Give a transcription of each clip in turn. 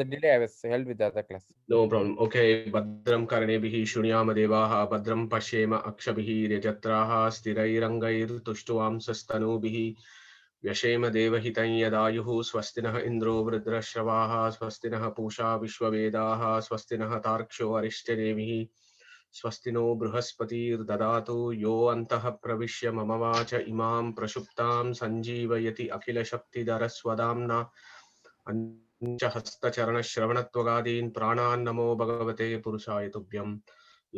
the delay, I was held with the other class. No problem. Okay. Badram karnebihi shunyama devaha badram pashyema akshabihi rejatraha sthirairangair tushtuam sastanubihi vyashema devahitan yadayuhu swastinah indro vridrashravaha swastinah pusha vishwavedaha swastinah tarksho arishtanevihi swastino bruhaspatir dadatu yo antah pravishya mama vacha imam prashuptam sanjeevayati akhila shakti daraswadamna हस्तचरणश्रवणत्वगादीन् प्राणान् नमो भगवते पुरुषाय तुभ्यं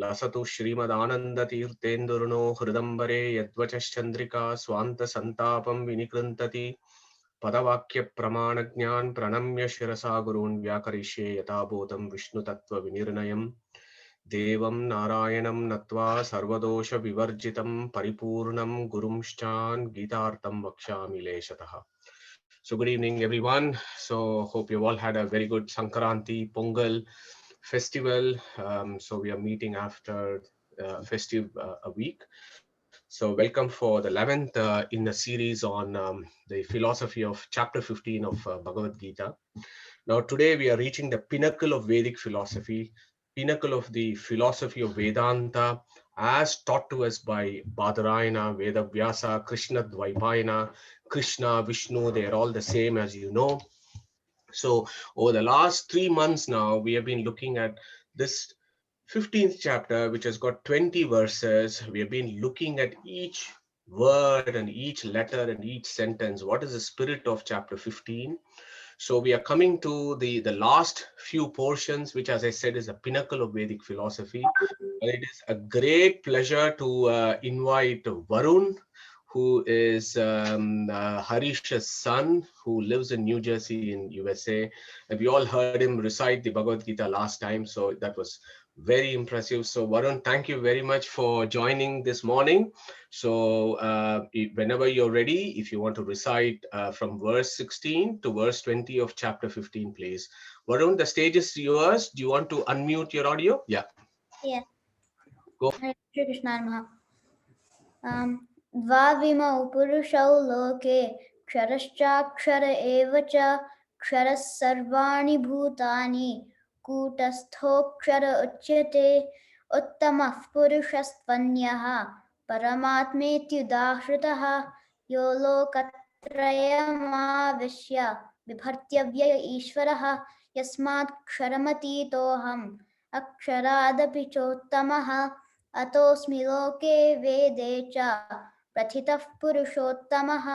लसतु श्रीमदानन्दतीर्थेन्दुर्नो हृदम्बरे यद्वचश्चन्द्रिका स्वान्तसन्तापं विनिकृन्तति पदवाक्यप्रमाणज्ञान् प्रणम्य शिरसा गुरून् व्याकरिष्ये यथाभूतं विष्णुतत्त्वविनिर्णयम् देवं नारायणं नत्वा सर्वदोषविवर्जितं परिपूर्णं गुरुंश्चान् गीतार्थं वक्ष्यामि लेशतः. So good evening, everyone. So hope you all had a very good Sankaranti Pongal festival. So we are meeting after festive a week. So welcome for the 11th in a series on the philosophy of chapter 15 of Bhagavad Gita. Now today we are reaching the pinnacle of Vedic philosophy, pinnacle of the philosophy of Vedanta as taught to us by Badarayana, Vedavyasa, Krishna Dvaipayana, Krishna, Vishnu, they are all the same, as you know. So over the last 3 months now, we have been looking at this 15th chapter, which has got 20 verses. We have been looking at each word and each letter and each sentence. What is the spirit of chapter 15? So we are coming to the last few portions, which, as I said, is a pinnacle of Vedic philosophy. And it is a great pleasure to invite Varun, who is Harish's son, who lives in New Jersey in USA. And we all heard him recite the Bhagavad Gita last time, so that was very impressive. So Varun, thank you very much for joining this morning. So whenever you're ready, if you want to recite from verse 16 to verse 20 of chapter 15, please. Varun, the stage is yours. Do you want to unmute your audio? Yeah. Yeah. Go. Hare Krishna Namaha. द्वाविमौ पुरुषौ लोके क्षरश्चाक्षर एव च क्षरः सर्वाणि भूतानि कूटस्थोऽक्षर उच्यते उत्तमः पुरुषस्त्वन्यः परमात्मेत्युदाहृतः यो लोकत्रयमाविश्य बिभर्त्यव्यय ईश्वरः यस्मात् क्षरमतीतोऽहम् अक्षरादपि चोत्तमः अतोऽस्मि लोके वेदे च प्रथितः पुरुषोत्तमः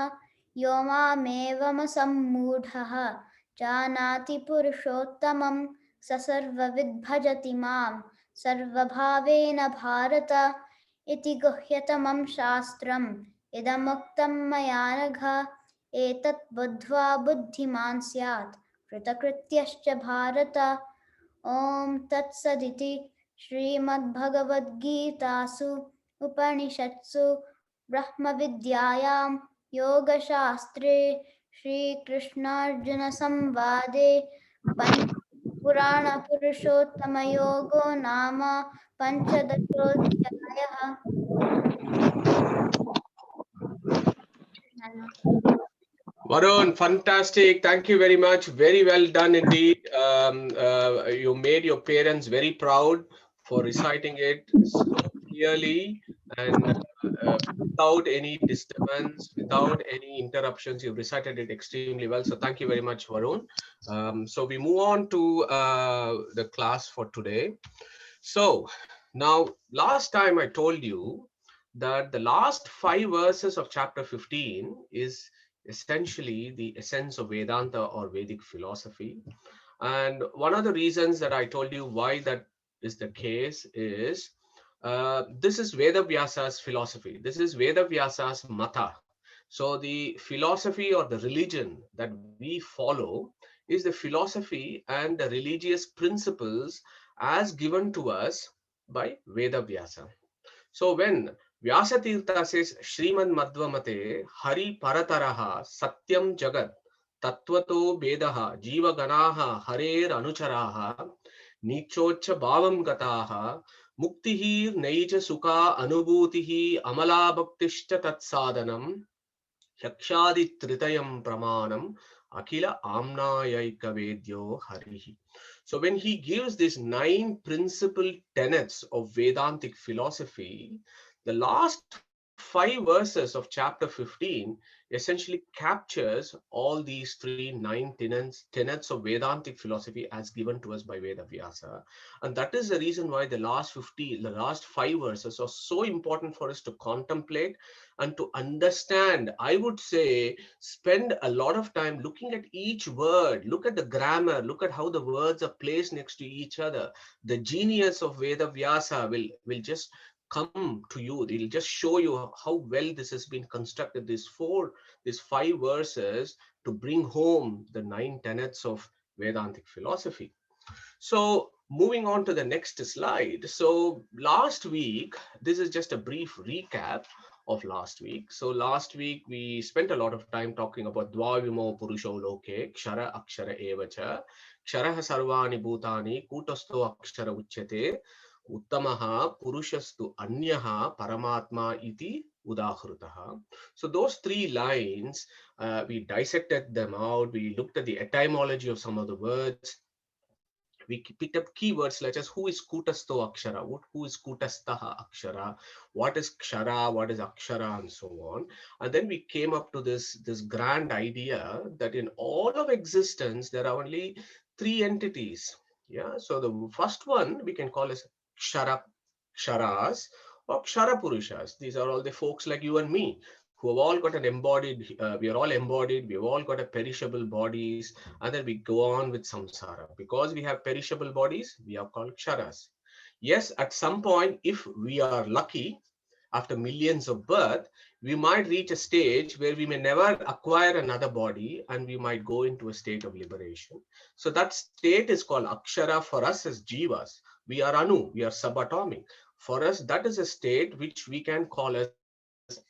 यो मामेवमसम्मूढः जानाति पुरुषोत्तमं स सर्वविद् भजति मां सर्वभावेन भारत इति गुह्यतमं शास्त्रम् इदमुक्तं मया नघ एतत् बुद्ध्वा बुद्धिमान् स्यात् कृतकृत्यश्च भारत ॐ तत्सदिति श्रीमद्भगवद्गीतासु उपनिषत्सु ब्रह्मविद्यायां योगशास्त्रे श्रीकृष्णार्जुनसंवादे पुराणपुरुषोत्तमयोगो नाम पञ्चदशोऽध्यायः। Varun, fantastic. Thank you very much. Very well done indeed. You made your parents very proud for reciting it so clearly and without any disturbance, without any interruptions. You recited it extremely well. So thank you very much, Varun. So we move on to the class for today. So now, last time I told you that the last 5 verses of chapter 15 is essentially the essence of Vedanta or Vedic philosophy. And one of the reasons that I told you why that is the case is this is Vedavyasa's philosophy. This is Vedavyasa's mata. So the philosophy or the religion that we follow is the philosophy and the religious principles as given to us by Vedavyasa. So when Vyasatirtha says Srimad Madhvamate Hari Parataraha Satyam Jagat Tattvato Vedaha Jiva Ganaha Harer Anucharaha Nichocha Bhavam Gataha Muktihi Neija Sukha Anubhutihi Amala Bhaktishta Tat Sadhanam Yakshadi Tritayam Pramanam Akila Amnayaika Vedyo Harihi. So when he gives these 9 principal tenets of Vedantic philosophy, the last 5 verses of chapter 15 essentially captures all these 9 tenets of Vedantic philosophy as given to us by Veda Vyasa. And that is the reason why the last 5 verses are so important for us to contemplate and to understand. I would say spend a lot of time looking at each word, look at the grammar, look at how the words are placed next to each other. The genius of Veda Vyasa will just come to you. It'll just show you how well this has been constructed. These 5 verses to bring home the 9 tenets of Vedantic philosophy. So moving on to the next slide. So last week, this is just a brief recap of last week. So last week we spent a lot of time talking about Dvavimo Purusho Loke, Kshara Akshara Evacha, Ksharaha Sarvani Bhutani, Kutasto Akshara Uchyate, Uttamaha Purushastu Anyaha Paramatma Iti Udahrutaha. So those 3 lines, we dissected them out. We looked at the etymology of some of the words. We picked up keywords such as who is Kutasto Akshara, who is Kutastaha Akshara, what is Kshara, what is Akshara, and so on. And then we came up to this grand idea that in all of existence, there are only 3 entities. Yeah. So the first one we can call as Ksharas or Kshara Purushas. These are all the folks like you and me who have all got an embodied, we are all embodied, we've all got a perishable bodies, and then we go on with samsara. Because we have perishable bodies, we are called ksharas. Yes, at some point, if we are lucky, after millions of birth, we might reach a stage where we may never acquire another body and we might go into a state of liberation. So that state is called akshara for us as jivas. We are anu, we are subatomic. For us, that is a state which we can call as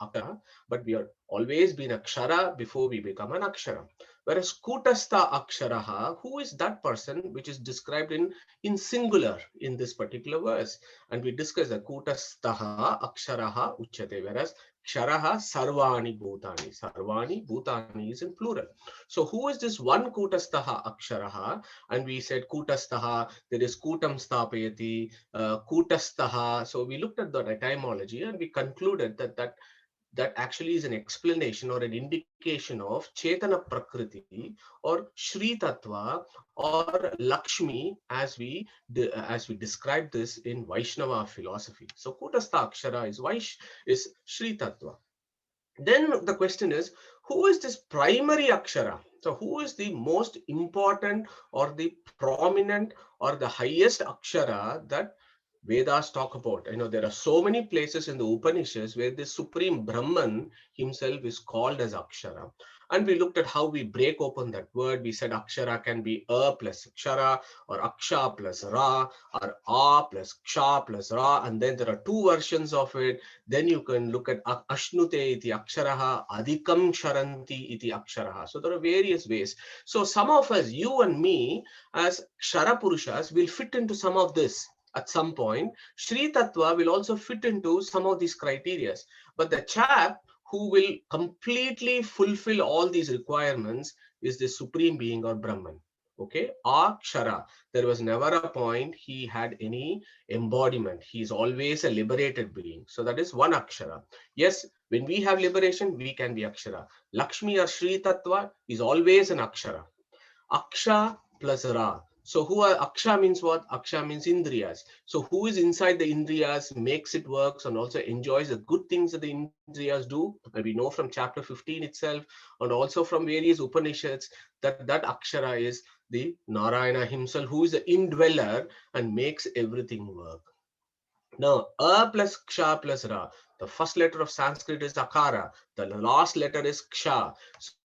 akshara, but we are always been akshara before we become an akshara. Whereas kutastha aksharaha, who is that person which is described in singular in this particular verse? And we discussed that kutastaha aksharaha uchyate, whereas ksharaha sarvani bhutani. Sarvani bhutani is in plural. So who is this one kutastaha aksharaha? And we said kutastaha, there is kutam stapayati, kutastaha. So we looked at the etymology and we concluded that actually is an explanation or an indication of Chetana Prakriti or Shri Tattva or Lakshmi as we describe this in Vaishnava philosophy. So Kutastha Akshara is Shri Tattva. Then the question is, who is this primary Akshara? So who is the most important or the prominent or the highest Akshara that Vedas talk about? There are so many places in the Upanishads where the supreme Brahman himself is called as Akshara. And we looked at how we break open that word. We said Akshara can be A plus Akshara or Aksha plus Ra or A plus Ksha plus Ra. And then there are 2 versions of it. Then you can look at Ashnute iti Aksharaha, Adhikam Sharanti iti Aksharaha. So there are various ways. So some of us, you and me, as Kshara Purushas, will fit into some of this. At some point, Shri Tattva will also fit into some of these criteria. But the chap who will completely fulfill all these requirements is the Supreme Being or Brahman. Okay, Akshara. There was never a point he had any embodiment. He is always a liberated being. So that is one Akshara. Yes, when we have liberation, we can be Akshara. Lakshmi or Shri Tattva is always an Akshara. Aksha plus Ra. So Aksha means what? Aksha means Indriyas. So who is inside the Indriyas, makes it works and also enjoys the good things that the Indriyas do? And we know from chapter 15 itself and also from various Upanishads that Akshara is the Narayana himself, who is the indweller and makes everything work. Now, A plus Ksha plus Ra. The first letter of Sanskrit is Akara. The last letter is Ksha.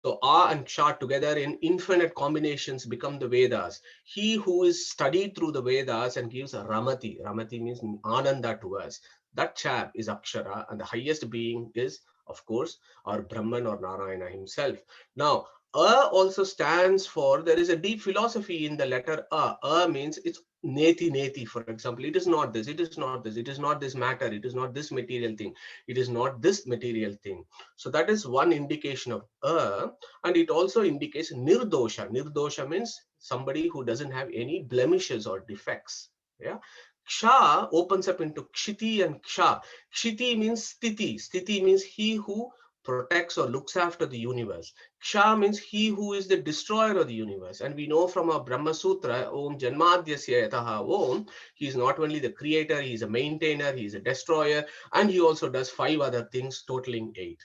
So A and Ksha together in infinite combinations become the Vedas. He who is studied through the Vedas and gives Ramati. Ramati means Ananda to us. That chap is Akshara, and the highest being is, of course, our Brahman or Narayana himself. Now, Also stands for, there is a deep philosophy in the letter A. A means it's neti neti, for example. It is not this, it is not this, it is not this matter, it is not this material thing, it is not this material thing. So that is one indication of and it also indicates nirdosha. Nirdosha means somebody who doesn't have any blemishes or defects. Yeah. Ksha opens up into kshiti and ksha. Kshiti means sthiti. Sthiti means he who protects or looks after the universe. Ksha means he who is the destroyer of the universe. And we know from our Brahma Sutra, Om Janmadhyasya Yataha Om, he is not only the creator, he is a maintainer, he is a destroyer, and he also does 5 other things, totaling 8.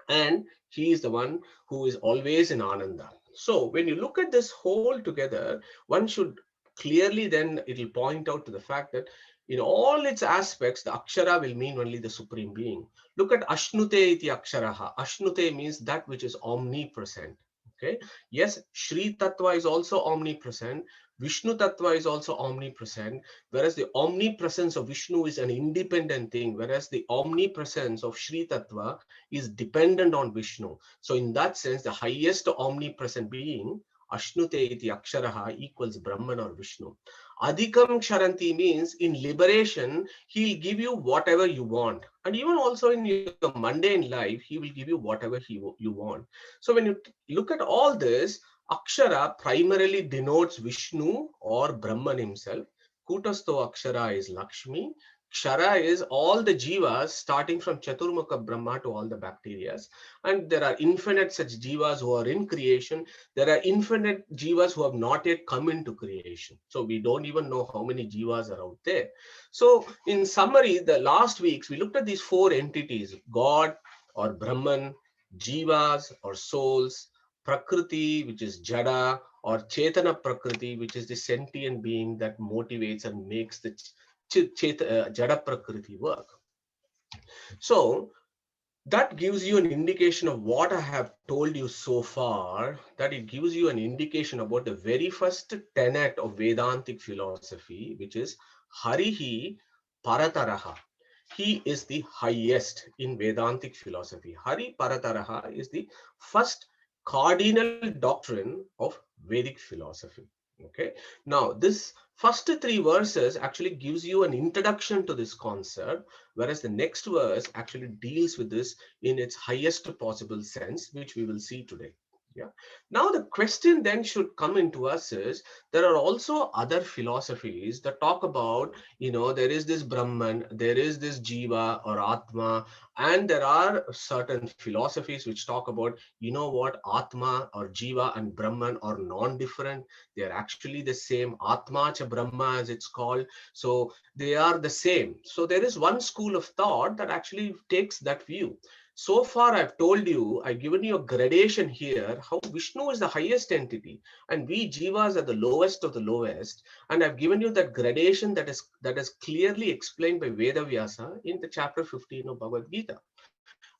And he is the one who is always in Ananda. So when you look at this whole together, one should clearly then, it will point out to the fact that in all its aspects, the Akshara will mean only the Supreme Being. Look at Ashnute iti Aksharaha. Ashnute means that which is omnipresent. Okay. Yes, Shri Tattva is also omnipresent. Vishnu Tattva is also omnipresent, whereas the omnipresence of Vishnu is an independent thing, whereas the omnipresence of Shri Tattva is dependent on Vishnu. So in that sense, the highest omnipresent being, Ashnute iti Aksharaha, equals Brahman or Vishnu. Adhikam Ksharanti means in liberation, he'll give you whatever you want. And even also in your mundane life, he will give you whatever you want. So when you look at all this, Akshara primarily denotes Vishnu or Brahman himself. Kutasto Akshara is Lakshmi. Kshara is all the jivas, starting from Chaturmukha Brahma to all the bacteria. And there are infinite such jivas who are in creation. There are infinite jivas who have not yet come into creation. So we don't even know how many jivas are out there. So in summary, the last weeks, we looked at these 4 entities: God or Brahman, jivas or souls, Prakriti, which is Jada, or Chetana Prakriti, which is the sentient being that motivates and makes the Jada Prakriti work. So that gives you an indication of what I have told you so far, that it gives you an indication about the very first tenet of Vedantic philosophy, which is Harihi Parataraha. He is the highest in Vedantic philosophy. Hari Parataraha is the first cardinal doctrine of Vedic philosophy. Okay. Now, this first 3 verses actually gives you an introduction to this concept, whereas the next verse actually deals with this in its highest possible sense, which we will see today. Yeah. Now the question then should come into us is, there are also other philosophies that talk about, there is this Brahman, there is this Jiva or Atma, and there are certain philosophies which talk about, what, Atma or Jiva and Brahman are non-different. They are actually the same. Atma cha Brahma, as it's called. So they are the same. So there is one school of thought that actually takes that view. So far, I've told you, I've given you a gradation here, how Vishnu is the highest entity and we Jivas are the lowest of the lowest. And I've given you that gradation that is clearly explained by Veda Vyasa in the chapter 15 of Bhagavad Gita.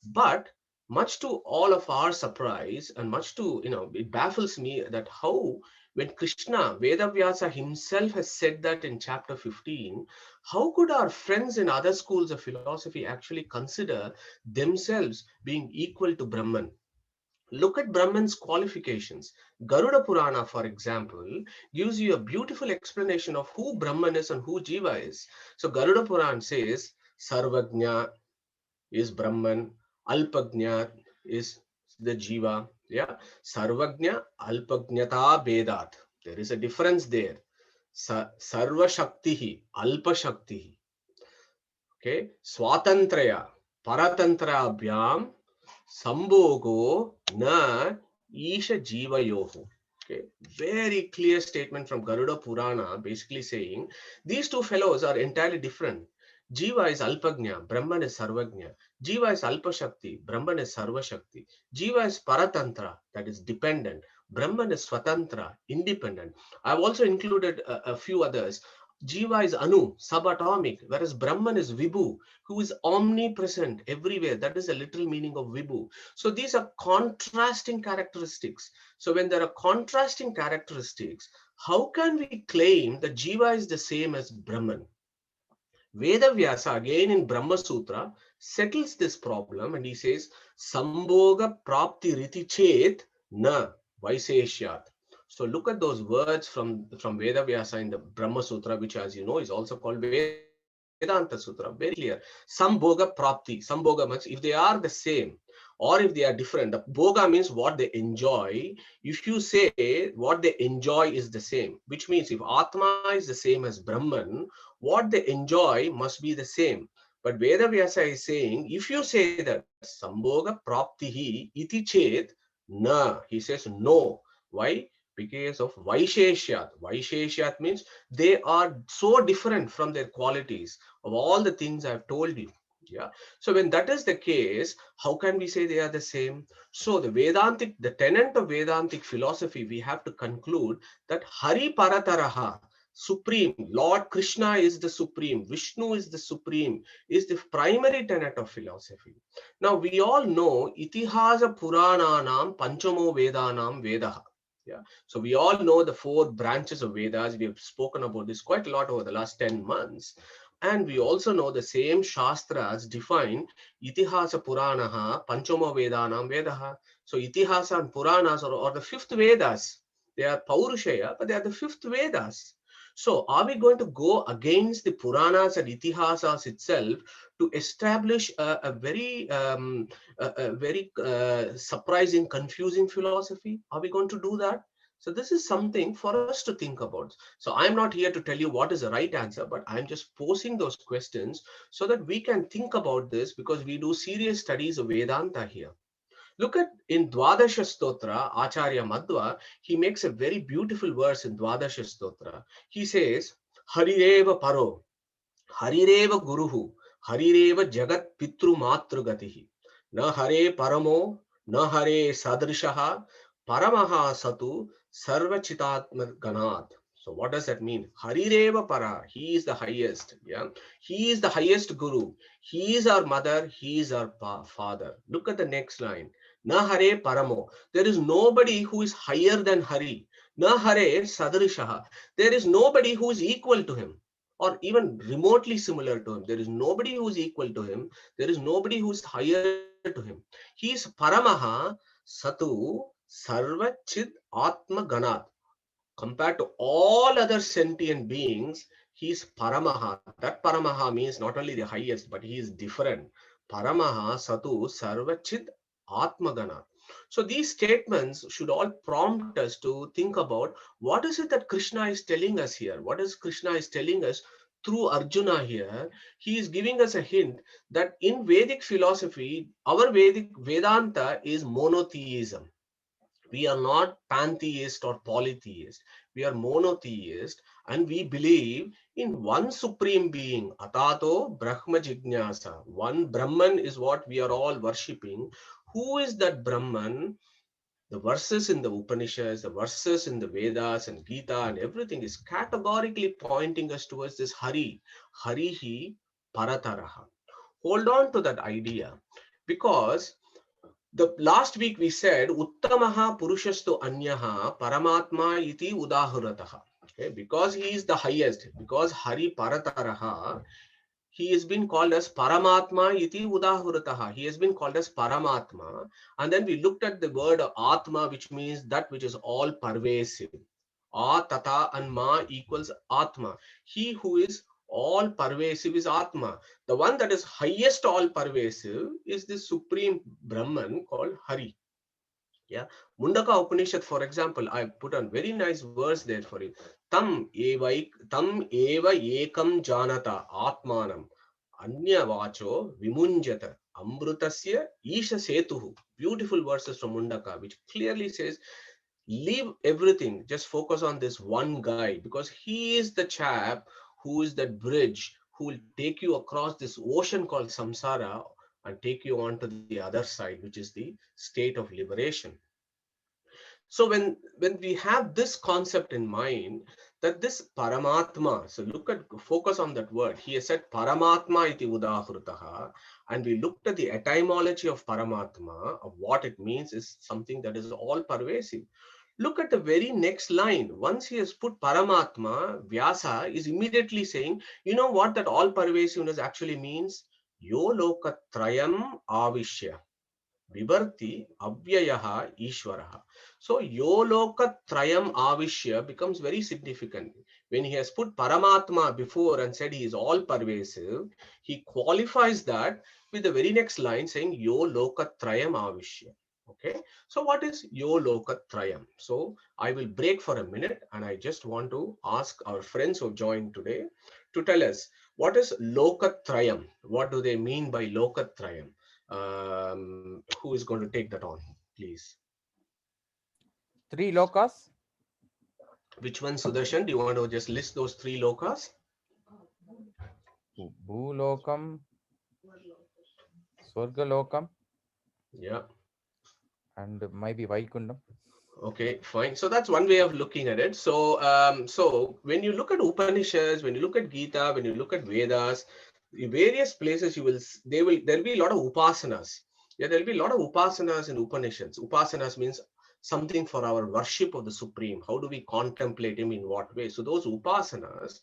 But much to all of our surprise, and much to, it baffles me that how, when Krishna, Vedavyasa himself has said that in chapter 15, how could our friends in other schools of philosophy actually consider themselves being equal to Brahman? Look at Brahman's qualifications. Garuda Purana, for example, gives you a beautiful explanation of who Brahman is and who Jiva is. So Garuda Purana says, Sarvajna is Brahman, Alpajna is the Jiva. Yeah, Sarvajna, Alpajnata Vedat. There is a difference there. Sarva Shaktihi, Alpa Shaktihi. Okay, Swatantraya, Paratantra Abhyam, Sambhogo na Isha Jiva Yoho. Okay, very clear statement from Garuda Purana, basically saying these 2 fellows are entirely different. Jiva is Alpajna, Brahman is Sarvajna. Jiva is Alpa Shakti, Brahman is Sarva Shakti. Jiva is Paratantra, that is dependent. Brahman is Swatantra, independent. I've also included a few others. Jiva is Anu, subatomic, whereas Brahman is Vibhu, who is omnipresent everywhere. That is the literal meaning of Vibhu. So these are contrasting characteristics. So when there are contrasting characteristics, how can we claim that Jiva is the same as Brahman? Veda Vyasa, again in Brahma Sutra, settles this problem and he says, Sambhoga Prapti Riti Chet na Vaisheshyat. So look at those words from Veda Vyasa in the Brahma Sutra, which, as you know, is also called Vedanta Sutra. Very clear. Sambhoga Prapti. Sambhoga means if they are the same or if they are different. The bhoga means what they enjoy. If you say what they enjoy is the same, which means if Atma is the same as Brahman, what they enjoy must be the same. But Veda Vyasa is saying, if you say that Sambhoga Praptihi iti chet, na, he says no. Why? Because of Vaisheshyat. Vaisheshyat means they are so different from their qualities of all the things I've told you. Yeah. So when that is the case, how can we say they are the same? So the tenet of Vedantic philosophy, we have to conclude that Hari Parataraha, Supreme, Lord Krishna is the Supreme, Vishnu is the Supreme, is the primary tenet of philosophy. Now we all know Itihasa Purananam Panchamo Vedanam Vedaha. Yeah. So we all know the 4 branches of Vedas. We have spoken about this quite a lot over the last 10 months. And we also know the same Shastras define Itihasa Puranaha Panchamo Vedanam Vedaha. So Itihasa and Puranas are the 5th Vedas. They are Paurushaya, but they are the 5th Vedas. So are we going to go against the Puranas and Itihasas itself to establish a very surprising, confusing philosophy? Are we going to do that? So this is something for us to think about. So I'm not here to tell you what is the right answer, but I'm just posing those questions so that we can think about this, because we do serious studies of Vedanta here. Look at in Dwadasha Stotra, Acharya Madhva, he makes a very beautiful verse in Dwadasha Stotra. He says, Harireva Paro, Harireva Guruhu, Harireva Jagat Pitru Matru Gatihi, Na Hare Paramo, Na Hare Sadrishaha, Paramaha Satu, Sarva Chitatma Ganat. So what does that mean? Harireva Para, he is the highest. Yeah, he is the highest Guru. He is our mother. He is our father. Look at the next line. Na Hare Paramo. There is nobody who is higher than Hari. Na Hare Sadrishaha. There is nobody who is equal to him or even remotely similar to him. There is nobody who is equal to him. There is nobody who is higher to him. He is Paramaha Satu Sarva Chid Atma Ganat. Compared to all other sentient beings, he is Paramaha. That Paramaha means not only the highest, but he is different. Paramaha Satu Sarvachid Atmagana. So these statements should all prompt us to think about what is it that Krishna is telling us here? What is Krishna is telling us through Arjuna here? He is giving us a hint that in Vedic philosophy, our Vedic Vedanta is monotheism. We are not pantheist or polytheist. We are monotheist, and we believe in one supreme being, Atato Brahma Jignasa. One Brahman is what we are all worshipping. Who is that Brahman? The verses in the Upanishads, the verses in the Vedas and Gita and everything is categorically pointing us towards this Hari. Harihi Parataraha. Hold on to that idea, because the last week we said Uttamaha Purushastu Anyaha Paramatma iti Udahurataha. Okay, because he is the highest, because Hari Parataraha, he has been called as Paramatma iti Udahurataha. He has been called as Paramatma. And then we looked at the word Atma, which means that which is all pervasive. A, Tata, and Ma equals Atma. He who is all pervasive is Atma. The one that is highest all pervasive is the supreme Brahman called Hari. Yeah. Mundaka Upanishad, for example, I put a very nice verse there for you. Tam eva ekam janata atmanam anya vacho vimunjata amrutasya isha setuhu. Beautiful verses from Mundaka, which clearly says, leave everything, just focus on this one guy, because he is the chap who is that bridge who will take you across this ocean called samsara and take you on to the other side, which is the state of liberation. So when we have this concept in mind, that this Paramatma, so focus on that word. He has said Paramatma iti udahrutaha, and we looked at the etymology of Paramatma, of what it means is something that is all pervasive. Look at the very next line. Once he has put Paramatma, Vyasa is immediately saying, you know what that all pervasiveness actually means? Yo lokatrayam avishya. Vibharti Avyayaha Ishwaraha. So Yoloka Trayam Avishya becomes very significant. When he has put Paramatma before and said he is all pervasive, he qualifies that with the very next line saying Yoloka Trayam Avishya. Okay, so what is Yoloka Trayam? So I will break for a minute and I just want to ask our friends who have joined today to tell us what is Lokatrayam? What do they mean by Lokatrayam? Who is going to take that on, please? 3 lokas. Which one, Sudarshan? Do you want to just list those 3 lokas? Bhulokam, Swargalokam, Yeah. and maybe Vaikundam. Okay, fine. So that's one way of looking at it. So when you look at Upanishads, when you look at Gita, when you look at Vedas, the various places you will there'll be a lot of upasanas. Yeah, there'll be a lot of upasanas in Upanishads. Upasanas means something for our worship of the Supreme. How do we contemplate him, in what way? So those upasanas,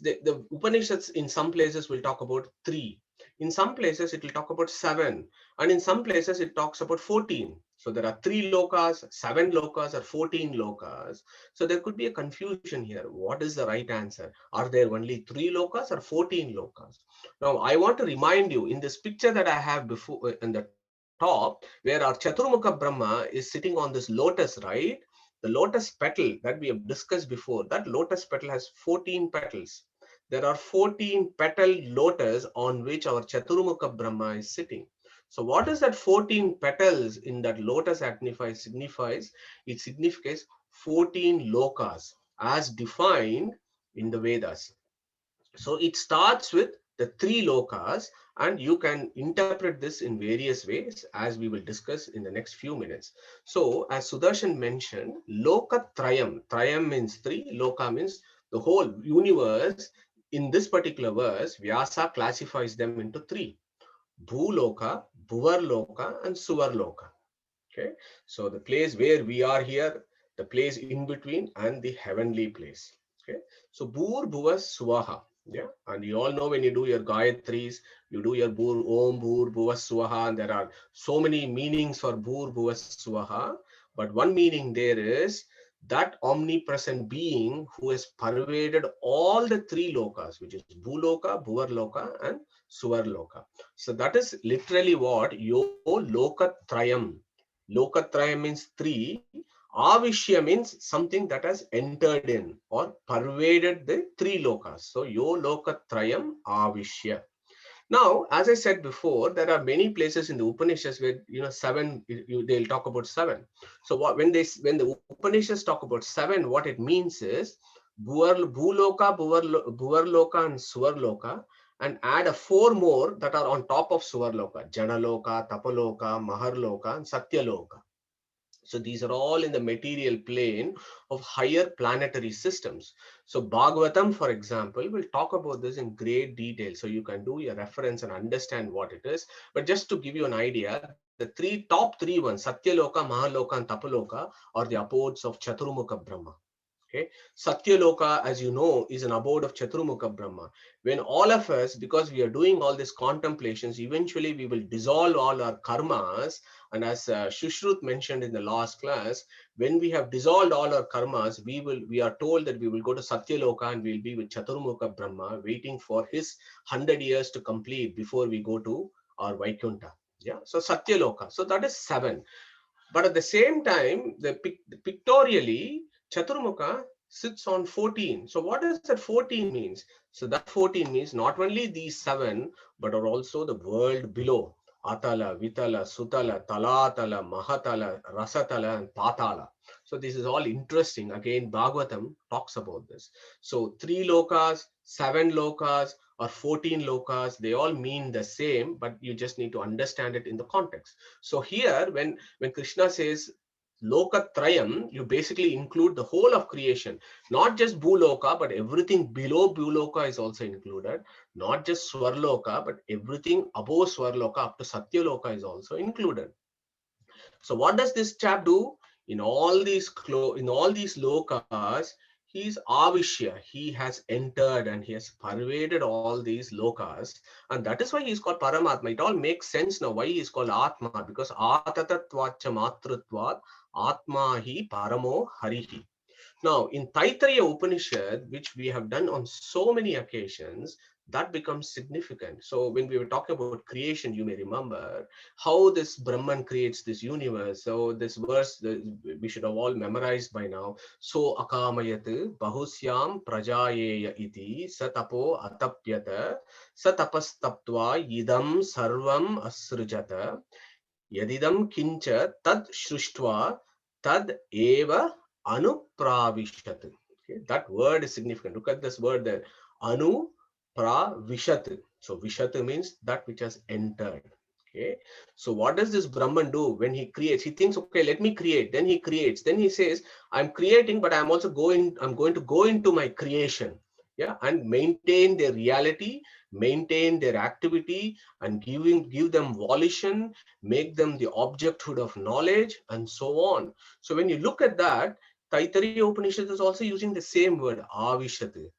the Upanishads in some places will talk about 3. In some places it will talk about 7, and in some places it talks about 14. So there are 3 lokas, 7 lokas, or 14 lokas. So there could be a confusion here. What is the right answer? Are there only 3 lokas or 14 lokas? Now I want to remind you, in this picture that I have before in the top, where our Chaturmukha Brahma is sitting on this lotus, right? The lotus petal that we have discussed before, that lotus petal has 14 petals. There are 14 petal lotus on which our Chaturmukha Brahma is sitting. So what does that 14 petals in that lotus signifies? It signifies 14 lokas as defined in the Vedas. So it starts with the 3 lokas, and you can interpret this in various ways as we will discuss in the next few minutes. So as Sudarshan mentioned, Loka Trayam. Trayam means 3, Loka means the whole universe. In this particular verse, Vyasa classifies them into 3. Bhuloka, Bhuvarloka, and Suvarloka. Okay, so the place where we are here, the place in between, and the heavenly place. Okay, so Bhur Bhuva Swaha. Yeah, and you all know when you do your Gayatris, you do your Bhur Om Bhur Bhuva Swaha, and there are so many meanings for Bhur Bhuva Swaha. But one meaning there is that omnipresent being who has pervaded all the 3 lokas, which is Bhuloka, Bhuvarloka, and Suvarloka. So that is literally what Yo Lokatrayam. Lokatrayam means 3. Avishya means something that has entered in or pervaded the 3 lokas. So Yo Lokatrayam Avishya. Now, as I said before, there are many places in the Upanishads where 7. They'll talk about 7. So when the Upanishads talk about 7, what it means is Bhuloka, Bhuvarloka, and Suvarloka, and add a 4 more that are on top of Suvarloka: Janaloka, Tapaloka, Maharloka, and Satyaloka. So these are all in the material plane of higher planetary systems. So Bhagavatam, for example, will talk about this in great detail. So you can do your reference and understand what it is. But just to give you an idea, the top three ones, Satyaloka, Mahaloka, and Tapaloka, are the abodes of Chaturmukha Brahma. Okay, Satyaloka, as you know, is an abode of Chaturmukha Brahma. When all of us, because we are doing all these contemplations, eventually we will dissolve all our karmas. And as Shushrut mentioned in the last class, when we have dissolved all our karmas, we are told that we will go to Satyaloka and we'll be with Chaturmukha Brahma, waiting for his 100 years to complete before we go to our Vaikunta. Yeah, so Satyaloka. So that is 7. But at the same time, pictorially, Chaturmukha sits on 14. So what does that 14 means? So that 14 means not only these 7, but are also the world below. Atala, Vitala, Sutala, Talatala, Mahatala, Rasatala, and Patala. So this is all interesting. Again, Bhagavatam talks about this. So 3 lokas, 7 lokas, or 14 lokas, they all mean the same, but you just need to understand it in the context. So here, when Krishna says Lokatrayam, you basically include the whole of creation, not just Bhuloka, but everything below Bhuloka is also included. Not just Swarloka, but everything above Swarloka up to Satyaloka is also included. So what does this chap do? In all these lokas, he He is Avishya. He has entered and he has pervaded all these lokas. And that is why he is called Paramatma. It all makes sense now why he is called Atma. Because Atatatvacha Matrutvat Atma hi Paramo Harihi. Now, in Taittiriya Upanishad, which we have done on so many occasions, that becomes significant. So when we were talking about creation, you may remember how this Brahman creates this universe. So this verse we should have all memorized by now. So akamayat bahusyam prajayeya iti satapo atapyata satapastaptva idam sarvam asrujata yadidam kincha tad shrishtva tad eva anupravishat. Okay, that word is significant. Look at this word there. Anupravishat. So vishat means that which has entered. Okay. So what does this Brahman do when he creates? He thinks, okay, let me create. Then he creates. Then he says, I'm creating, but I'm going to go into my creation. Yeah, and maintain their reality, maintain their activity, and give them volition, make them the objecthood of knowledge, and so on. So when you look at that, Taittiriya Upanishad is also using the same word, Avishat.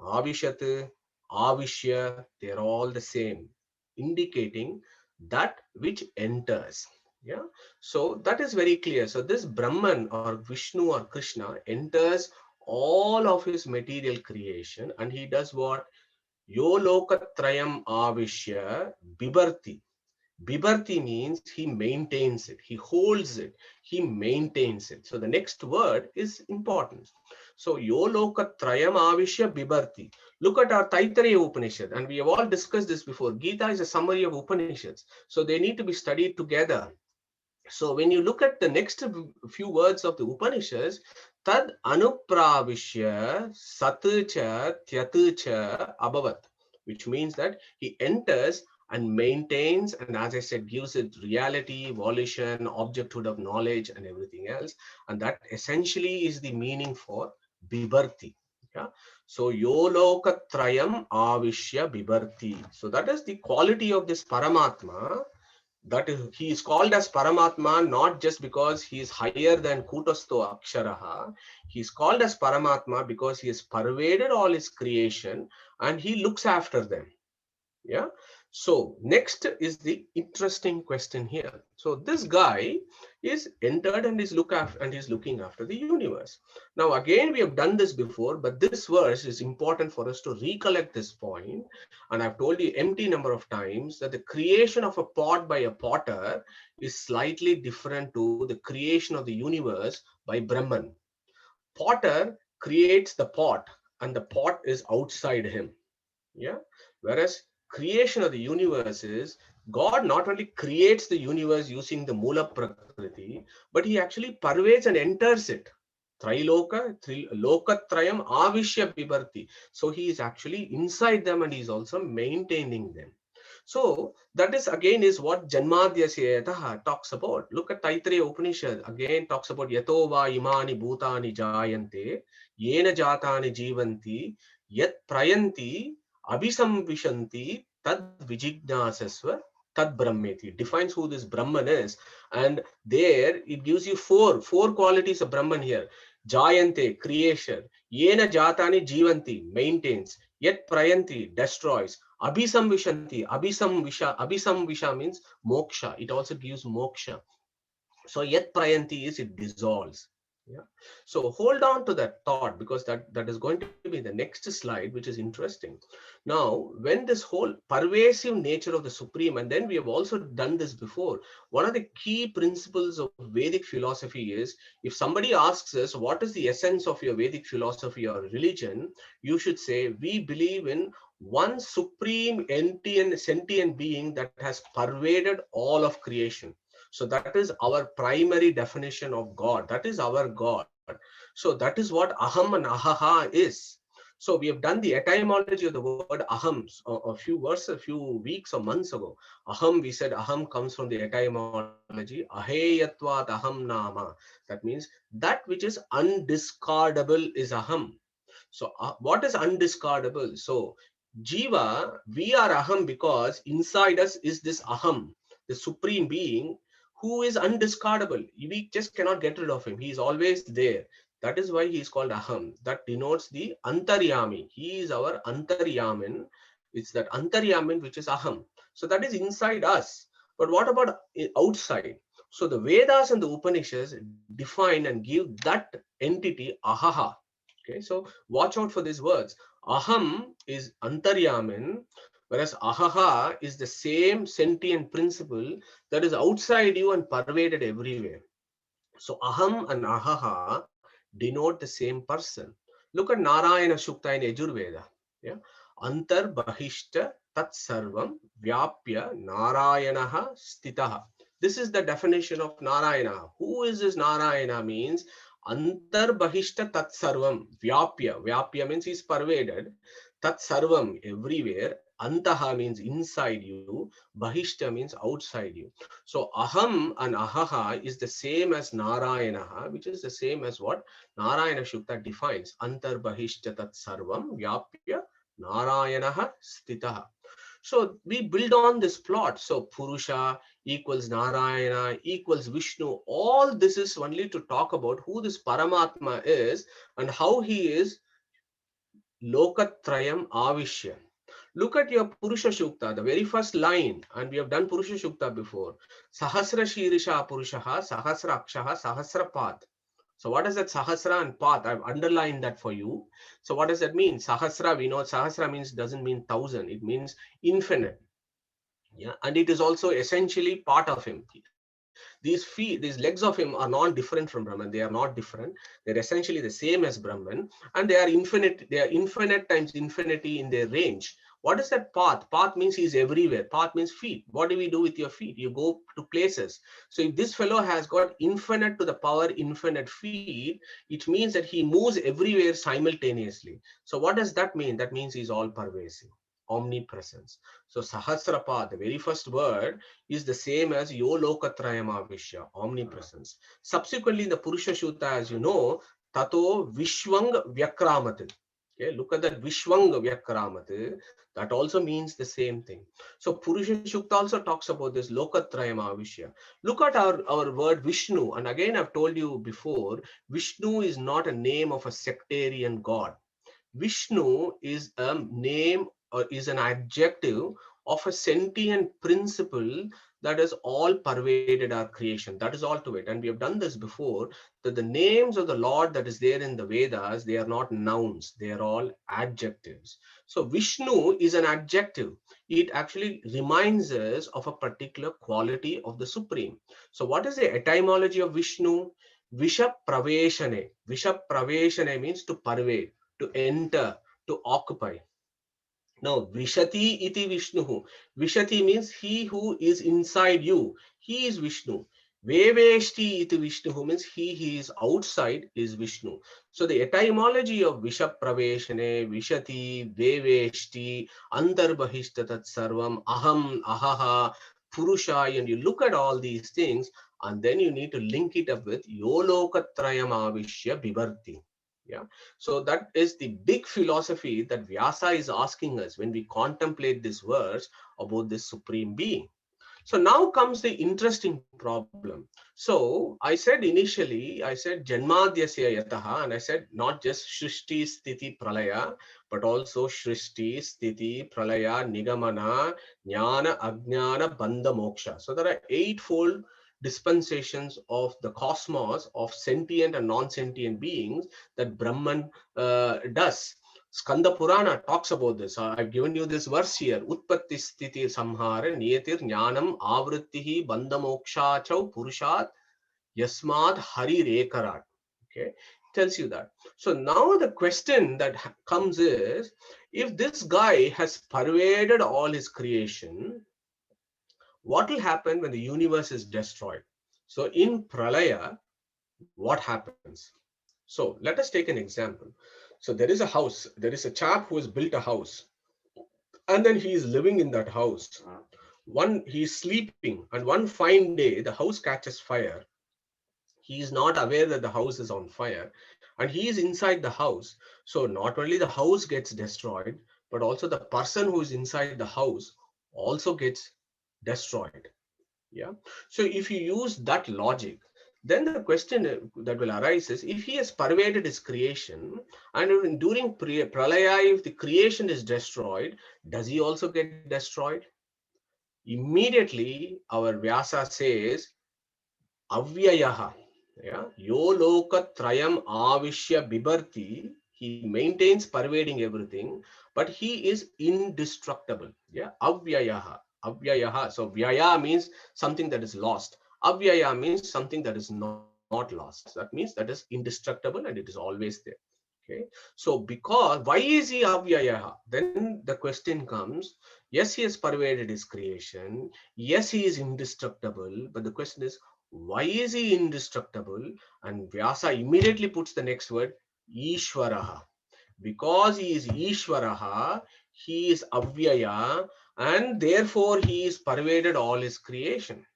Avishat, Avishya, they're all the same, indicating that which enters. Yeah. So that is very clear. So this Brahman or Vishnu or Krishna enters all of his material creation, and he does what? Yo lokatrayam avishya bibarti. Bibarti means he maintains it, he holds it, he maintains it. So the next word is important. So Yoloka Trayam Avishya Bibarti. Look at our Taittiriya Upanishad, and we have all discussed this before. Gita is a summary of Upanishads, so they need to be studied together. So when you look at the next few words of the Upanishads, Tad Anupravishya Satucha Tyatucha Abhavat, which means that he enters and maintains, and as I said, gives it reality, volition, objecthood of knowledge, and everything else. And that essentially is the meaning for Bibarti. Yeah. So Yolokatrayam Avishya Bibarti. So that is the quality of this Paramatma. That is, he is called as Paramatma not just because he is higher than Kutasto Aksharaha. He is called as Paramatma because he has pervaded all his creation and he looks after them. Yeah. So next is the interesting question here. So this guy is entered and is looking after the universe. Now again, we have done this before, but this verse is important for us to recollect this point. And I've told you empty number of times that the creation of a pot by a potter is slightly different to the creation of the universe by Brahman. Potter creates the pot and the pot is outside him. Yeah. Whereas creation of the universe is God not only creates the universe using the Mula Prakriti, but he actually pervades and enters it. Lokatrayam Avishya Bibarti. So he is actually inside them and he is also maintaining them. So that is again is what Janmadhyasya talks about. Look at Taittiriya Upanishad, again talks about Yato va imani bhutani jayante, yena jatani jivanti, yat prayanti, abhisamvishanti, tad vijijnasasva, tad brahmeti. Defines who this Brahman is. And there it gives you four qualities of Brahman here. Jayante, creation. Yena jatani jivanti, maintains. Yet prayanti, destroys. Abhisamvishanti, abhisamvisha means moksha. It also gives moksha. So yet prayanti is it dissolves. Yeah. So hold on to that thought because that is going to be the next slide, which is interesting. Now, when this whole pervasive nature of the Supreme, and then we have also done this before, one of the key principles of Vedic philosophy is if somebody asks us, what is the essence of your Vedic philosophy or religion? You should say, we believe in one supreme sentient being that has pervaded all of creation. So that is our primary definition of God. That is our God. So that is what aham and ahaha is. So we have done the etymology of the word aham a few weeks or months ago. Aham, we said aham comes from the etymology aheyatvat aham nama. That means that which is undiscardable is aham. So what is undiscardable? So Jiva, we are aham because inside us is this aham, the supreme being who is undiscardable. We just cannot get rid of him. He is always there. That is why he is called Aham. That denotes the Antaryami. He is our Antaryamin. It's that Antaryamin which is Aham. So that is inside us. But what about outside? So the Vedas and the Upanishads define and give that entity Ahaha. Okay, so watch out for these words. Aham is Antaryamin, whereas Ahaha is the same sentient principle that is outside you and pervaded everywhere. So Aham and Ahaha denote the same person. Look at Narayana Shukta in Yajurveda. Yeah? Antar Bahishta Tat Sarvam Vyapya Narayanaha Stitaha. This is the definition of Narayana. Who is this Narayana? Means Antar Bahishta Tat Sarvam Vyapya. Vyapya means he is pervaded. Tat Sarvam everywhere. Antaha means inside you. Bahishta means outside you. So Aham and Ahaha is the same as Narayanaha, which is the same as what Narayana Shukta defines. Antar Bahishta Tat Sarvam Vyapya Narayanaha Stitaha. So we build on this plot. So Purusha equals Narayana equals Vishnu. All this is only to talk about who this Paramatma is and how he is Lokatrayam Avishya. Look at your Purusha Shukta, the very first line, and we have done Purusha Shukta before. Sahasra Shirisha Purushaha, Sahasra Akshaha, Sahasra Path. So what is that Sahasra and Path? I've underlined that for you. So what does that mean? Sahasra, we know Sahasra means doesn't mean thousand, it means infinite. Yeah, and it is also essentially part of him. These feet, these legs of him are not different from Brahman. They are not different. They're essentially the same as Brahman, and they are infinite. They are infinite times infinity in their range. What is that path? Path means he's everywhere. Path means feet. What do we do with your feet? You go to places. So if this fellow has got infinite to the power infinite feet, it means that he moves everywhere simultaneously. So what does that mean? That means he's all pervasive, omnipresence. So Sahasrapa, the very first word, is the same as Yo Lokatrayama Vishya, omnipresence. Subsequently, in the Purusha Shukta, as you know, Tato Vishwang Vyakramat. Okay, look at that Vishwang Vyakramat. That also means the same thing. So Purusha Shukta also talks about this Lokatrayama Vishya. Look at our word Vishnu. And again, I've told you before, Vishnu is not a name of a sectarian god. Vishnu is a name or is an adjective of a sentient principle that has all pervaded our creation. That is all to it. And we have done this before, that the names of the Lord that is there in the Vedas, they are not nouns, they are all adjectives. So Vishnu is an adjective. It actually reminds us of a particular quality of the Supreme. So what is the etymology of Vishnu? Visha Praveshane. Visha Praveshane means to pervade, to enter, to occupy. Now, Vishati iti Vishnu. Vishati means he who is inside you. He is Vishnu. Veveshti iti Vishnu means he is outside is Vishnu. So the etymology of Vishapraveshane, Vishati, Veveshti, Antarbahishtatat Sarvam, Aham, Ahaha, Purusha, and you look at all these things, and then you need to link it up with Yolokatrayam Avishya Bivarti. Yeah. So that is the big philosophy that Vyasa is asking us when we contemplate this verse about this supreme being. So now comes the interesting problem. So I said initially, I said Janmadhyasya Yataha, and I said not just Shrishti, Sthiti, Pralaya, but also Shrishti, Sthiti, Pralaya, Nigamana, Jnana, Ajnana, Bandha, Moksha. So there are eightfold dispensations of the cosmos of sentient and non-sentient beings that Brahman does. Skanda Purana talks about this. I've given you this verse here. Utpatti sthiti samhara niyatir jnanam avrittihi bandhamoksha chau purushat yasmad hari rekarat. Okay, tells you that. So now the question that comes is, if this guy has pervaded all his creation, what will happen when the universe is destroyed? So in Pralaya, what happens? So let us take an example. So there is a house, there is a chap who has built a house, and then he is living in that house. He is sleeping, and one fine day the house catches fire. He is not aware that the house is on fire, and he is inside the house. So not only the house gets destroyed, but also the person who is inside the house also gets destroyed. Yeah. So if you use that logic, Then the question that will arise is, if he has pervaded his creation, and during pralaya, if the creation is destroyed, does he also get destroyed? Immediately, our Vyasa says, Avyayaha, yeah, yo loka trayam avishya bibarti. He maintains pervading everything, but he is indestructible. Yeah, Avyayaha, Avyayaha. So Vyaya means something that is lost. Avyaya means something that is not lost. That means that is indestructible and it is always there. Okay. So because why is he Avyayaha? Then the question comes, yes, he has pervaded his creation. Yes, he is indestructible. But the question is, why is he indestructible? And Vyasa immediately puts the next word, Ishwaraha. Because he is Ishwaraha, he is Avyaya, and therefore he is pervaded all his creation.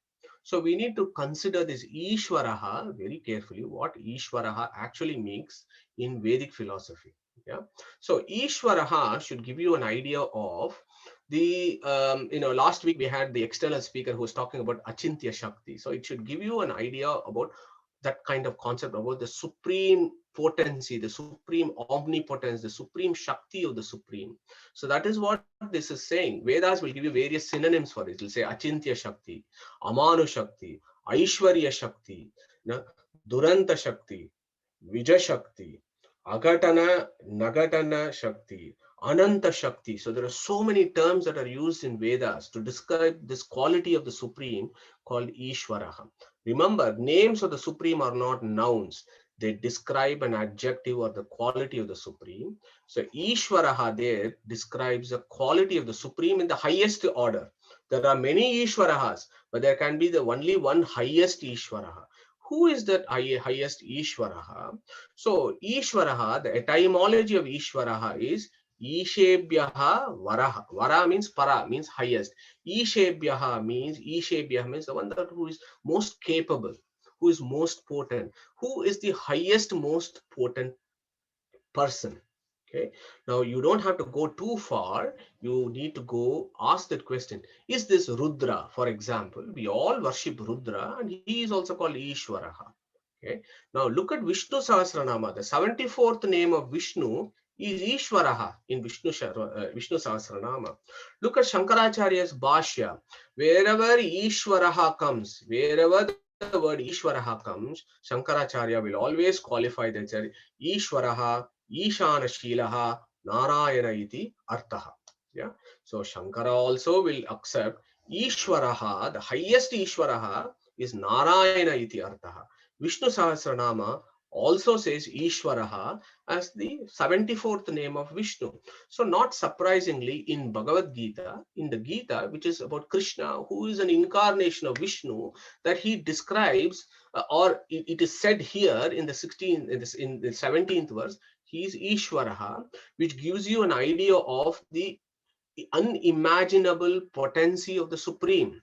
So we need to consider this Ishwaraha very carefully, what Ishwaraha actually means in Vedic philosophy. Yeah. So Ishwaraha should give you an idea of the, last week we had the external speaker who was talking about Achintya Shakti. So it should give you an idea about that kind of concept about the supreme potency, the supreme omnipotence, the supreme Shakti of the supreme. So that is what this is saying. Vedas will give you various synonyms for it. It will say Achintya Shakti, Amanu Shakti, Aishwarya Shakti, Duranta Shakti, Vijay Shakti, Agatana, Nagatana Shakti, Ananta Shakti. So there are so many terms that are used in Vedas to describe this quality of the Supreme called Ishwaraha. Remember, names of the Supreme are not nouns. They describe an adjective or the quality of the Supreme. So Ishwaraha there describes the quality of the Supreme in the highest order. There are many Ishwarahas, but there can be the only one highest Ishwaraha. Who is that highest Ishwaraha? So Ishwaraha, the etymology of Ishwaraha is Ishebhyaha Varaha. Vara means para, means highest. Ishebhyaha means the one that who is most capable, who is most potent, who is the highest, most potent person. Okay. Now you don't have to go too far. You need to go ask that question. Is this Rudra, for example? We all worship Rudra and he is also called Ishwaraha. Okay. Now look at Vishnu Sahasranama. The 74th name of Vishnu is Ishwaraha in Vishnu Sahasranama. Look at Shankaracharya's Bhashya. Wherever Ishwaraha comes, wherever the word Ishwaraha comes, Shankaracharya will always qualify that Ishwaraha, Ishana Shilaha, Narayana iti artaha. Yeah. So Shankara also will accept Ishwaraha, the highest Ishwaraha is Narayana iti artaha. Vishnu Sahasranama also says Ishwaraha as the 74th name of Vishnu. So not surprisingly, in Bhagavad Gita, in the Gita, which is about Krishna, who is an incarnation of Vishnu, that he describes, or it is said here in the 17th verse, he is Ishwaraha, which gives you an idea of the unimaginable potency of the Supreme.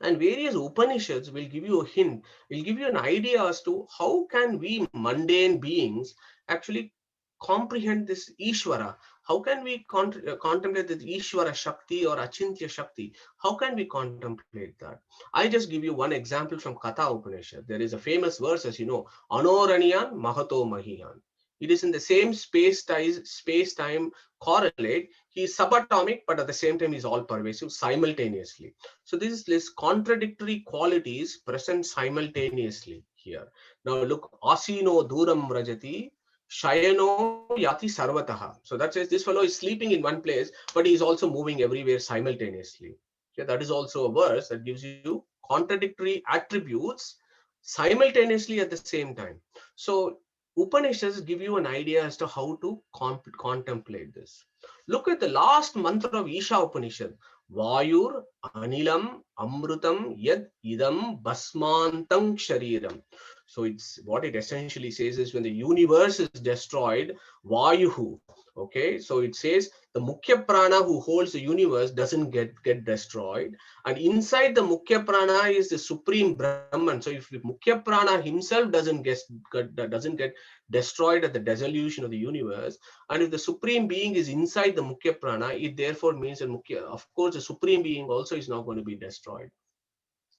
And various Upanishads will give you a hint, will give you an idea as to how can we mundane beings actually comprehend this Ishvara. How can we contemplate this Ishvara Shakti or Achintya Shakti? How can we contemplate that? I just give you one example from Katha Upanishad. There is a famous verse, as you know, Anoraniyan Mahato Mahiyan. It is in the same space-time correlate. He is subatomic, but at the same time, he is all pervasive simultaneously. So this contradictory qualities present simultaneously here. Now look, Asino Duram Rajati, Shayano Yati Sarvataha. So that says this fellow is sleeping in one place, but he is also moving everywhere simultaneously. Okay, that is also a verse that gives you contradictory attributes simultaneously at the same time. So Upanishads give you an idea as to how to contemplate this. Look at the last mantra of Isha Upanishad. Vayur Anilam Amrutam Yad Idam Basmantam Shariram. So it's what it essentially says is when the universe is destroyed, Vayuhu. Okay, so it says the Mukhya Prana who holds the universe doesn't get destroyed. And inside the Mukhya Prana is the Supreme Brahman. So if the Mukhya Prana himself doesn't get destroyed at the dissolution of the universe, and if the Supreme Being is inside the Mukhya Prana, it therefore means that of course, the Supreme Being also is not going to be destroyed.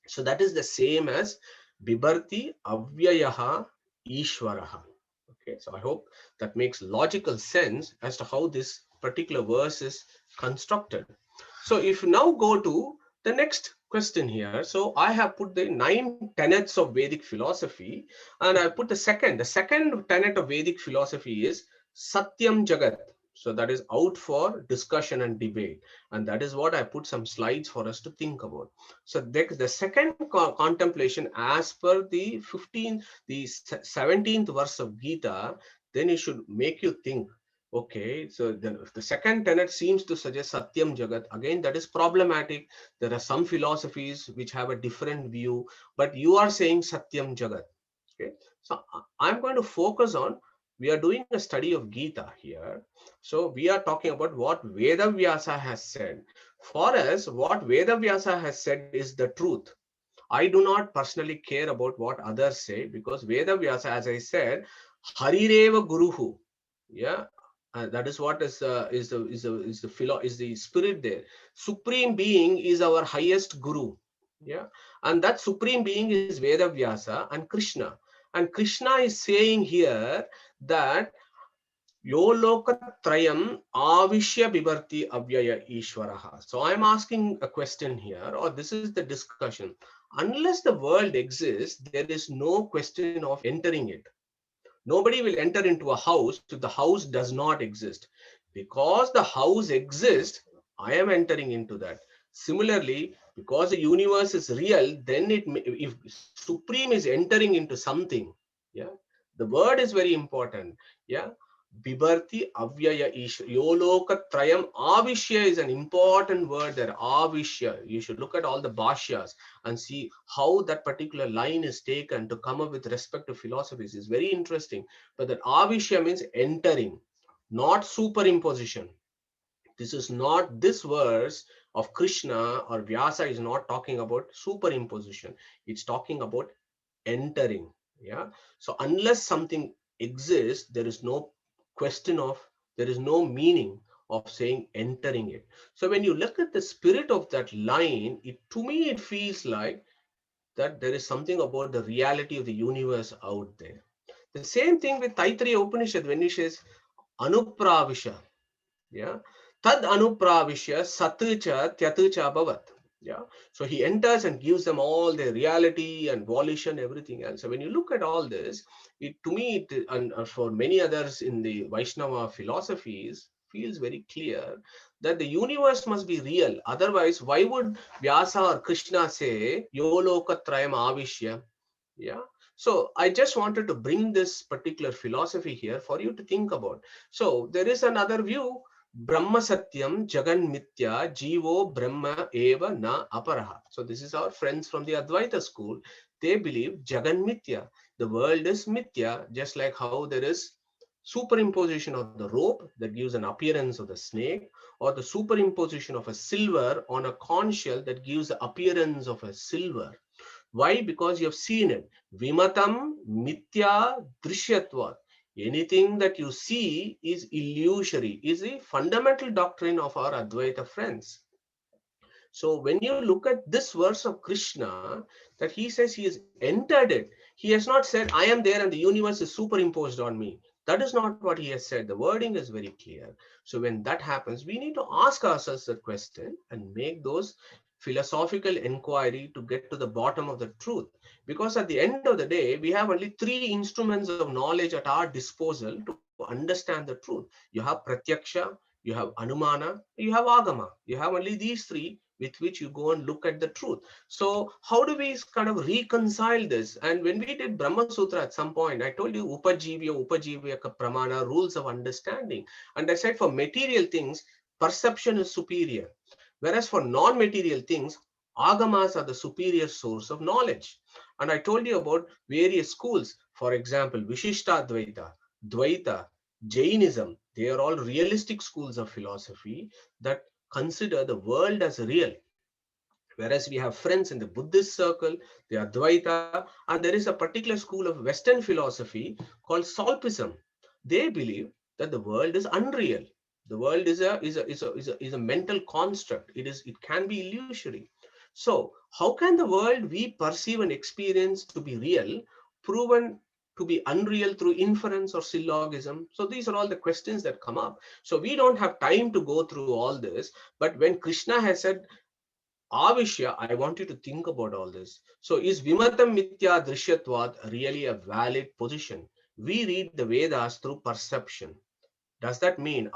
So that is the same as Bibarti Avyayaha Ishwaraha. Okay, so I hope that makes logical sense as to how this particular verse is constructed. So if you now go to the next question here, so I have put the 9 tenets of Vedic philosophy, and I put the second tenet of Vedic philosophy is Satyam Jagat. So that is out for discussion and debate, and that is what I put some slides for us to think about. So the second contemplation, as per the 17th verse of Gita, then it should make you think. Okay, so the second tenet seems to suggest Satyam Jagat. Again, that is problematic. There are some philosophies which have a different view, but you are saying Satyam Jagat. Okay, so I'm going to focus on, we are doing a study of Gita here. So we are talking about what Veda Vyasa has said. For us, what Veda Vyasa has said is the truth. I do not personally care about what others say, because Veda Vyasa, as I said, Harireva Guruhu. Yeah, that is what is the spirit there. Supreme Being is our highest Guru. Yeah, and that Supreme Being is Veda Vyasa and Krishna. And Krishna is saying here that Yolokatrayam Avishya Bibarti Avyaya Ishwaraha. So I'm asking a question here, or this is the discussion. Unless the world exists, there is no question of entering it. Nobody will enter into a house if the house does not exist. Because the house exists, I am entering into that. Similarly, because the universe is real, then if Supreme is entering into something, yeah, the word is very important. Yeah, Bibarti Avyaya Ish Yoloka Trayam. Avishya is an important word there. Avishya. You should look at all the bhashyas and see how that particular line is taken to come up with respect to philosophies. Is very interesting. But that Avishya means entering, not superimposition. This is not, this verse of Krishna or Vyasa is not talking about superimposition. It's talking about entering. Yeah. So unless something exists, there is no question of, there is no meaning of saying entering it. So when you look at the spirit of that line, to me it feels like that there is something about the reality of the universe out there. The same thing with Taittiriya Upanishad when it says Anupravisha. Yeah, Tad Anupravishya Satucha Tyatucha Bhavat. Yeah, so he enters and gives them all the reality and volition, everything else. So when you look at all this, to me, and for many others in the Vaishnava philosophies, feels very clear that the universe must be real. Otherwise, why would Vyasa or Krishna say Yolokatrayam Avishya? Yeah. So I just wanted to bring this particular philosophy here for you to think about. So there is another view. Brahma Satyam Jagan Mithya Jivo Brahma Eva Na Aparaha. So this is our friends from the Advaita school. They believe Jagan Mithya. The world is Mithya, just like how there is superimposition of the rope that gives an appearance of the snake, or the superimposition of a silver on a conch shell that gives the appearance of a silver. Why? Because you have seen it. Vimatam Mithya Drishyatvat. Anything that you see is illusory, is a fundamental doctrine of our Advaita friends. So when you look at this verse of Krishna, that he says he has entered it, he has not said, I am there and the universe is superimposed on me. That is not what he has said. The wording is very clear. So when that happens, we need to ask ourselves that question and make those philosophical inquiry to get to the bottom of the truth. Because at the end of the day, we have only 3 instruments of knowledge at our disposal to understand the truth. You have Pratyaksha, you have Anumana, you have Agama. You have only these 3 with which you go and look at the truth. So how do we kind of reconcile this? And when we did Brahma Sutra at some point, I told you Upajivya Pramana, rules of understanding. And I said for material things, perception is superior. Whereas for non-material things, Agamas are the superior source of knowledge. And I told you about various schools. For example, Vishishtadvaita, Dvaita, Jainism. They are all realistic schools of philosophy that consider the world as real. Whereas we have friends in the Buddhist circle, they are Dvaita, and there is a particular school of Western philosophy called Solpism. They believe that the world is unreal. The world is a mental construct. It can be illusory. So how can the world we perceive and experience to be real proven to be unreal through inference or syllogism? So these are all the questions that come up. So we don't have time to go through all this. But when Krishna has said, Avishya, I want you to think about all this. So is Vimatam Mithya Drishyatvad really a valid position? We read the Vedas through perception. Does that mean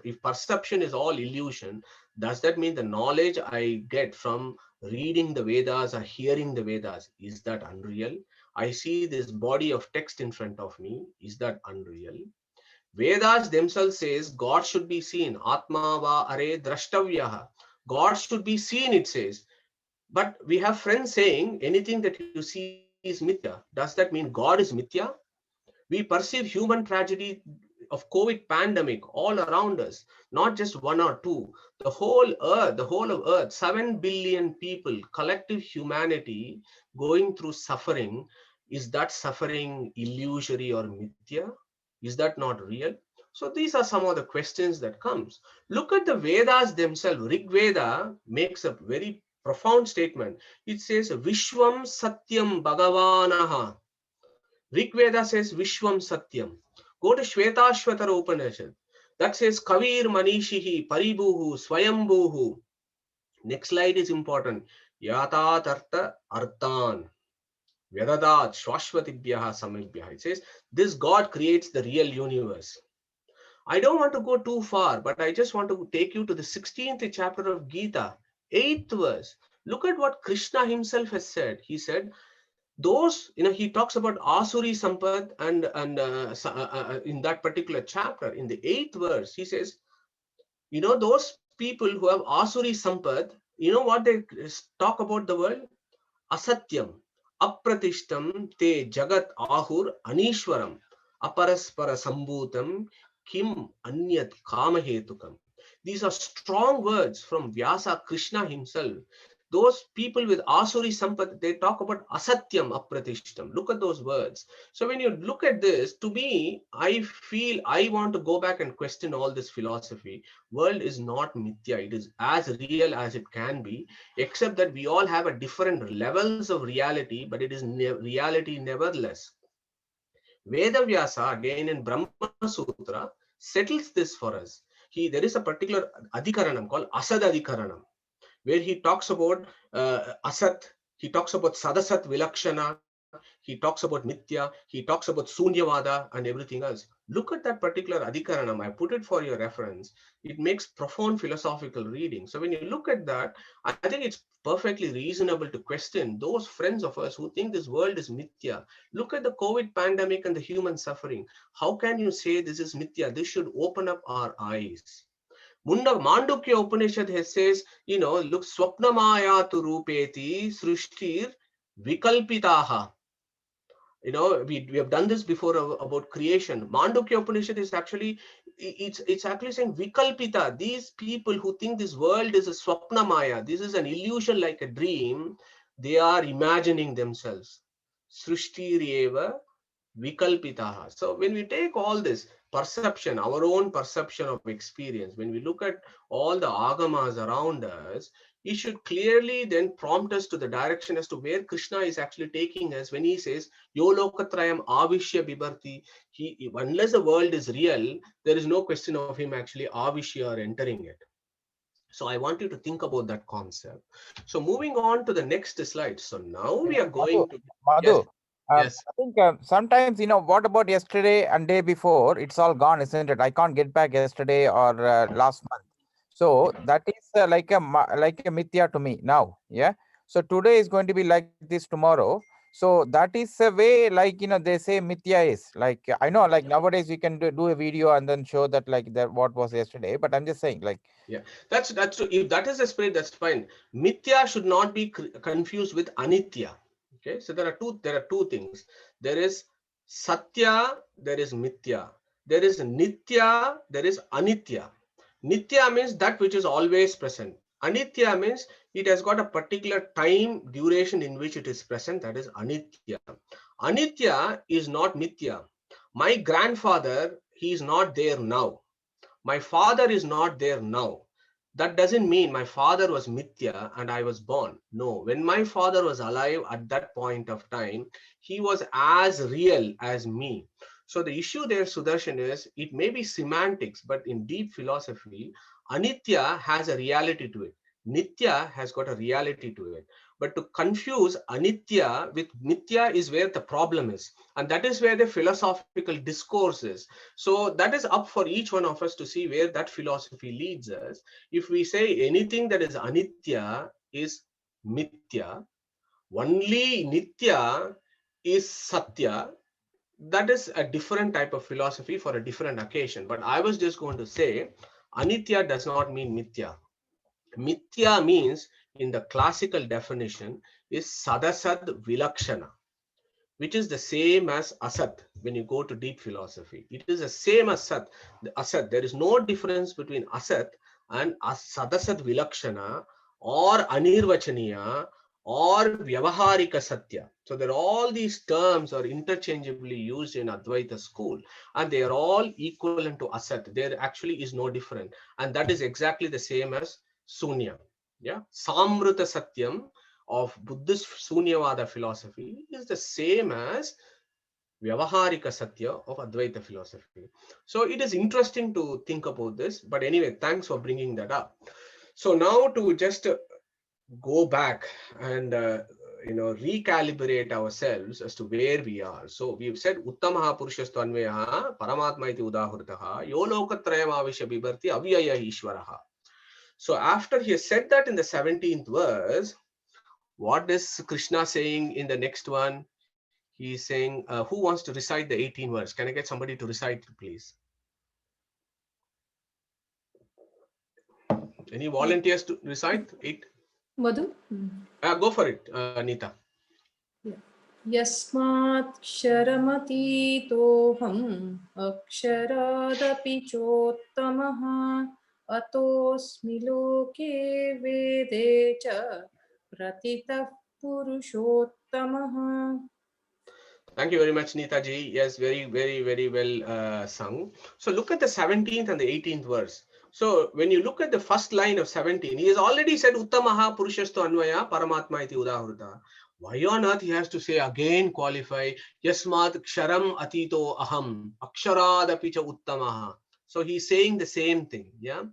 if perception is all illusion, does that mean the knowledge I get from reading the Vedas or hearing the Vedas, is that unreal? I see this body of text in front of me. Is that unreal? Vedas themselves says God should be seen. Atma va are drashtavyaha. God should be seen, it says. But we have friends saying anything that you see is mithya. Does that mean God is mithya? We perceive human tragedy of COVID pandemic all around us, not just one or two. The whole earth, the whole of earth, 7 billion people, collective humanity going through suffering. Is that suffering illusory or mithya? Is that not real? So these are some of the questions that comes. Look at the Vedas themselves. Rig Veda makes a very profound statement. It says, Vishwam Satyam Bhagavanaha. Rig Veda says Vishwam Satyam. Go to Shvetashvatara Upanishad. That says Kavir Manishihi Paribuhu Swayambhuhu. Next slide is important. Yata Tarta Arthan. Vedadat Shwashvatibhyaha Samibhyaha. It says this God creates the real universe. I don't want to go too far, but I just want to take you to the 16th chapter of Gita, 8th verse. Look at what Krishna himself has said. He said, those, he talks about Asuri Sampad and in that particular chapter, in the 8th verse, he says, those people who have Asuri Sampad, what they talk about the world? Asatyam, Apratishtam, Te Jagat Ahur Anishwaram, Aparaspara Sambhutam, Kim Anyat Kamahetukam. These are strong words from Vyasa Krishna himself. Those people with Asuri Sampad, they talk about Asatyam Apratishtam. Look at those words. So when you look at this, to me, I feel I want to go back and question all this philosophy. World is not mithya. It is as real as it can be, except that we all have a different levels of reality, but it is reality nevertheless. Vedavyasa, again in Brahma Sutra, settles this for us. There is a particular adhikaranam called Asad Adhikaranam, where he talks about Asat, he talks about Sadasat Vilakshana, he talks about Mithya, he talks about Sunyavada and everything else. Look at that particular Adhikaranam. I put it for your reference. It makes profound philosophical reading. So when you look at that, I think it's perfectly reasonable to question those friends of us who think this world is Mithya. Look at the COVID pandemic and the human suffering. How can you say this is Mithya? This should open up our eyes. Mandukya Upanishad says, look, Swapnamaya tu rupeti srushtir vikalpitaha. We have done this before about creation. Mandukya Upanishad is actually, it's actually saying vikalpita. These people who think this world is a swapnamaya, this is an illusion like a dream, they are imagining themselves. Srushtireva vikalpitaha. So when we take all this perception, our own perception of experience, when we look at all the agamas around us, it should clearly then prompt us to the direction as to where Krishna is actually taking us when he says, Yo lokatrayam avishya bibharti. Unless the world is real, there is no question of him actually avishya or entering it. So I want you to think about that concept. So moving on to the next slide. So now we are going to Madhu. Yes. I think sometimes, what about yesterday and day before? It's all gone, isn't it? I can't get back yesterday or last month. So that is like a mithya to me now. Yeah. So today is going to be like this tomorrow. So that is a way, like, they say mithya is like, I know, like nowadays we can do a video and then show that like that what was yesterday. But I'm just saying, like, yeah, that's true. If that is the spirit, that's fine. Mithya should not be confused with anitya. Okay, so there are two things. There is satya, there is mithya. There is nitya, there is anitya. Nitya means that which is always present. Anitya means it has got a particular time duration in which it is present. That is anitya. Anitya is not mithya. My grandfather, he is not there now. My father is not there now. that doesn't mean my father was Mithya and I was born. No, when my father was alive at that point of time, he was as real as me. So the issue there, Sudarshan, is it may be semantics, but in deep philosophy, Anitya has a reality to it. Nitya has got a reality to it. But to confuse Anitya with Mithya is where the problem is. And that is where the philosophical discourse is. So that is up for each one of us to see where that philosophy leads us. If we say anything that is Anitya is Mithya, only Nitya is Satya, that is a different type of philosophy for a different occasion. But I was just going to say, Anitya does not mean Mithya. Mithya means, in the classical definition, is Sadasad Vilakshana, which is the same as Asat when you go to deep philosophy. It is the same as Sat. The Asat. There is no difference between Asat and Sadasat Vilakshana or Anirvachaniya or Vyavaharika Satya. So there are all these terms are interchangeably used in Advaita school, and they are all equivalent to Asat. There actually is no different. And that is exactly the same as Sunya. Yeah. Samruta Satyam of Buddhist Sunyavada philosophy is the same as Vyavaharika Satya of Advaita philosophy. So it is interesting to think about this. But anyway, thanks for bringing that up. So now to just go back and recalibrate ourselves as to where we are. So we've said Uttamaha Purushasthu Anvayaha Paramatma iti Udahurtaha Yo Lokatrayam Avisha Bibharti Avyaya Ishvaraha. So after he has said that in the 17th verse, what is Krishna saying in the next one? He is saying, who wants to recite the 18th verse? Can I get somebody to recite it, please? Any volunteers to recite it? Madhu? Go for it, Anita. यस्मात्क्षरमतीतोऽहम् अक्षरादपि चोत्तमः अतोऽस्मि लोके वेदे च प्रतितः पुरुषोत्तमः. Thank you very much, Neetaji. Yes, very, very, very well sung. So look at the 17th and the 18th verse. So when you look at the first line of 17, he has already said Uttamaha Purushasthu Anvaya Paramatma iti Udahurta. Why on earth he has to say again, qualify Yasmat Ksharam Atito Aham Aksharadapi cha Uttamaha. So he's saying the same thing. Yeah.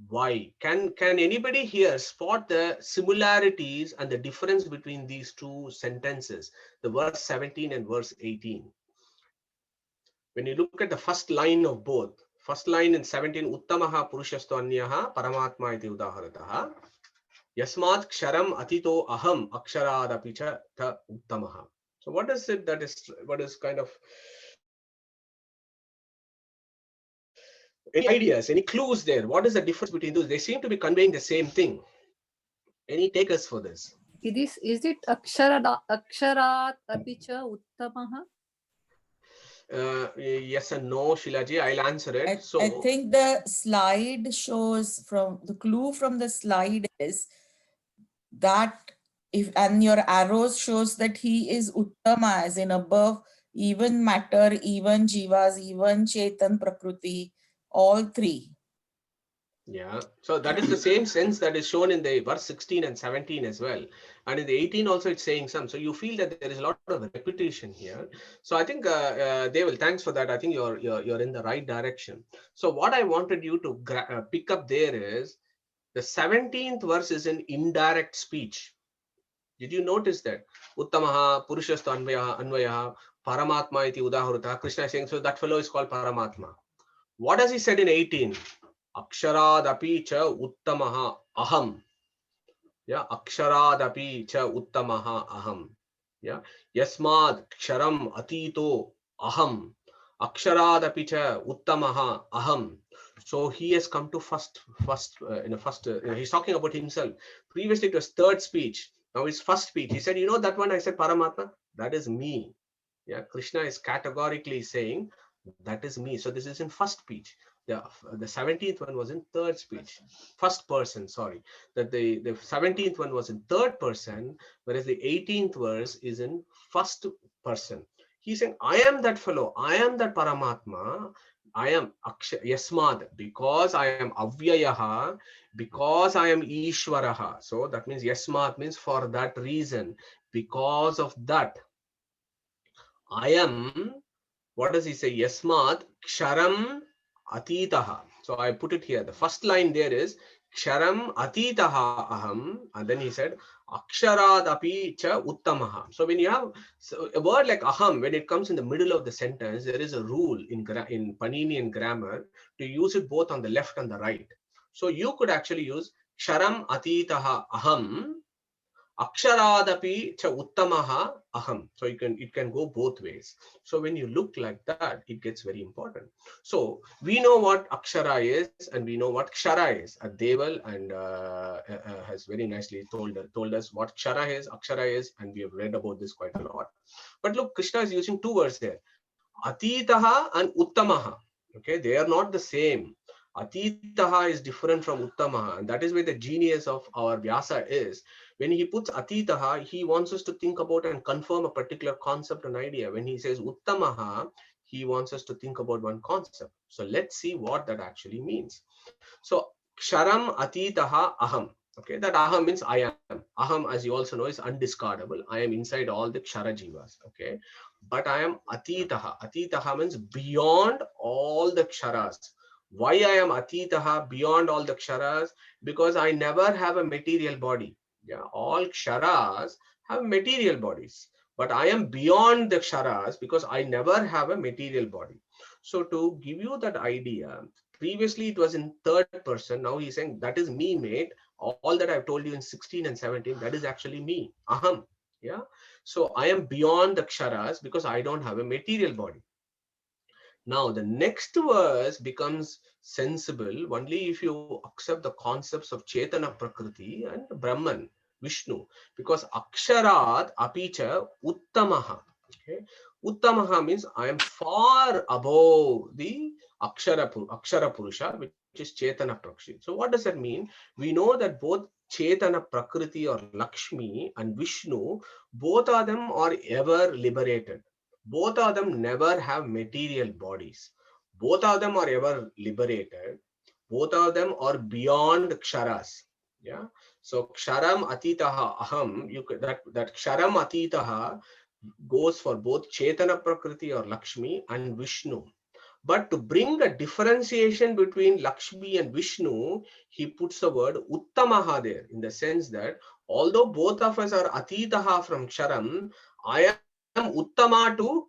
Why? Can anybody here spot the similarities and the difference between these two sentences, the verse 17 and verse 18? When you look at the first line of both, first line in 17, Uttamaha Purushasthu Anyaha Paramatma iti Udaharataha Yasmat Ksharam Atito Aham Aksharadapi cha ta Uttamaha. So what is it that is, what is kind of, any ideas, any clues there? What is the difference between those? They seem to be conveying the same thing. Any takers for this? Is it aksharat api cha uttamaha? Yes and no, Shilaji. I'll answer it. I think the slide shows, from the clue from the slide is that and your arrows shows that he is Uttama, as in above, even matter, even jivas, even Chetan Prakriti, all three. Yeah, so that is the same sense that is shown in the verse 16 and 17 as well. And in the 18 also it's saying some. So you feel that there is a lot of repetition here. So I think Deval, thanks for that. I think you're in the right direction. So what I wanted you to pick up there is the 17th verse is an indirect speech. Did you notice that? Uttamaha Purushasthu Anvayaha Paramatma iti Udahurta. Krishna is saying, so that fellow is called Paramatma. What has he said in 18? Aksharadapi cha uttamaha aham. Yeah, aksharadapi cha uttamaha aham. Yeah, yasmad ksharam atito aham. Aksharadapi cha uttamaha aham. So he has come to first. He's talking about himself. Previously it was third speech. Now it's first speech. He said, you know that one I said Paramatma? That is me. Yeah, Krishna is categorically saying that is me. So this is in first speech. The 17th one was in third speech, first person, sorry. That the 17th one was in third person, whereas the 18th verse is in first person. He's saying, I am that fellow, I am that Paramatma. I am Yasmad, because I am Avyayaha, because I am Ishwaraha. So that means Yasmad means for that reason, because of that. I am, what does he say? Yasmad Ksharam Atitaha. So I put it here. The first line there is Ksharam Atitaha Aham. And then he said Aksharad api cha uttamaha. So when you have a word like aham, when it comes in the middle of the sentence, there is a rule in Paninian grammar to use it both on the left and the right. So you could actually use Ksharam Atitaha Aham. Aksharadapi cha uttamaha aham. So it can go both ways. So when you look like that, it gets very important. So we know what akshara is and we know what kshara is. Deval and has very nicely told us what akshara is, and we have read about this quite a lot. But look, Krishna is using two words there, atitaha and uttamaha. Okay, they are not the same. Atitaha is different from uttamaha, and that is where the genius of our Vyasa is. When he puts atitaha, he wants us to think about and confirm a particular concept and idea. When he says uttamaha, he wants us to think about one concept. So let's see what that actually means. So ksharam atitaha aham. Okay, that aham means I am. Aham, as you also know, is undiscardable. I am inside all the kshara jivas. Okay, but I am atitaha. Atitaha means beyond all the ksharas. Why I am atitaha, beyond all the ksharas? Because I never have a material body. Yeah, all ksharas have material bodies, but I am beyond the ksharas because I never have a material body. So to give you that idea, previously it was in third person. Now he's saying that is me, mate. All that I've told you in 16 and 17, that is actually me. Aham. Yeah. So I am beyond the ksharas because I don't have a material body. Now the next verse becomes sensible only if you accept the concepts of Chetana Prakriti and Brahman, Vishnu, because Aksharat apicha uttamaha. Okay, uttamaha means I am far above the Akshara Purusha, which is Chetana Prakriti. So what does that mean? We know that both Chetana Prakriti or Lakshmi and Vishnu, both of them are ever liberated. Both of them never have material bodies. Both of them are ever liberated. Both of them are beyond ksharas. Yeah. So ksharam atitaha aham. You could, that ksharam atitaha goes for both Chetana Prakriti or Lakshmi and Vishnu. But to bring a differentiation between Lakshmi and Vishnu, he puts the word uttamaha there, in the sense that although both of us are atitaha from ksharam, I am uttama to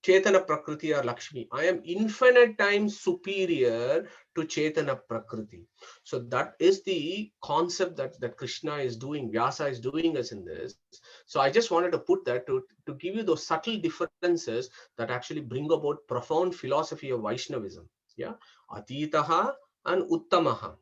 Chetana Prakriti or Lakshmi. I am infinite times superior to Chetana Prakriti. So that is the concept that Krishna is doing, Vyasa is doing us in this. So I just wanted to put that to give you those subtle differences that actually bring about profound philosophy of Vaishnavism. Yeah, Atitaha and Uttamaha.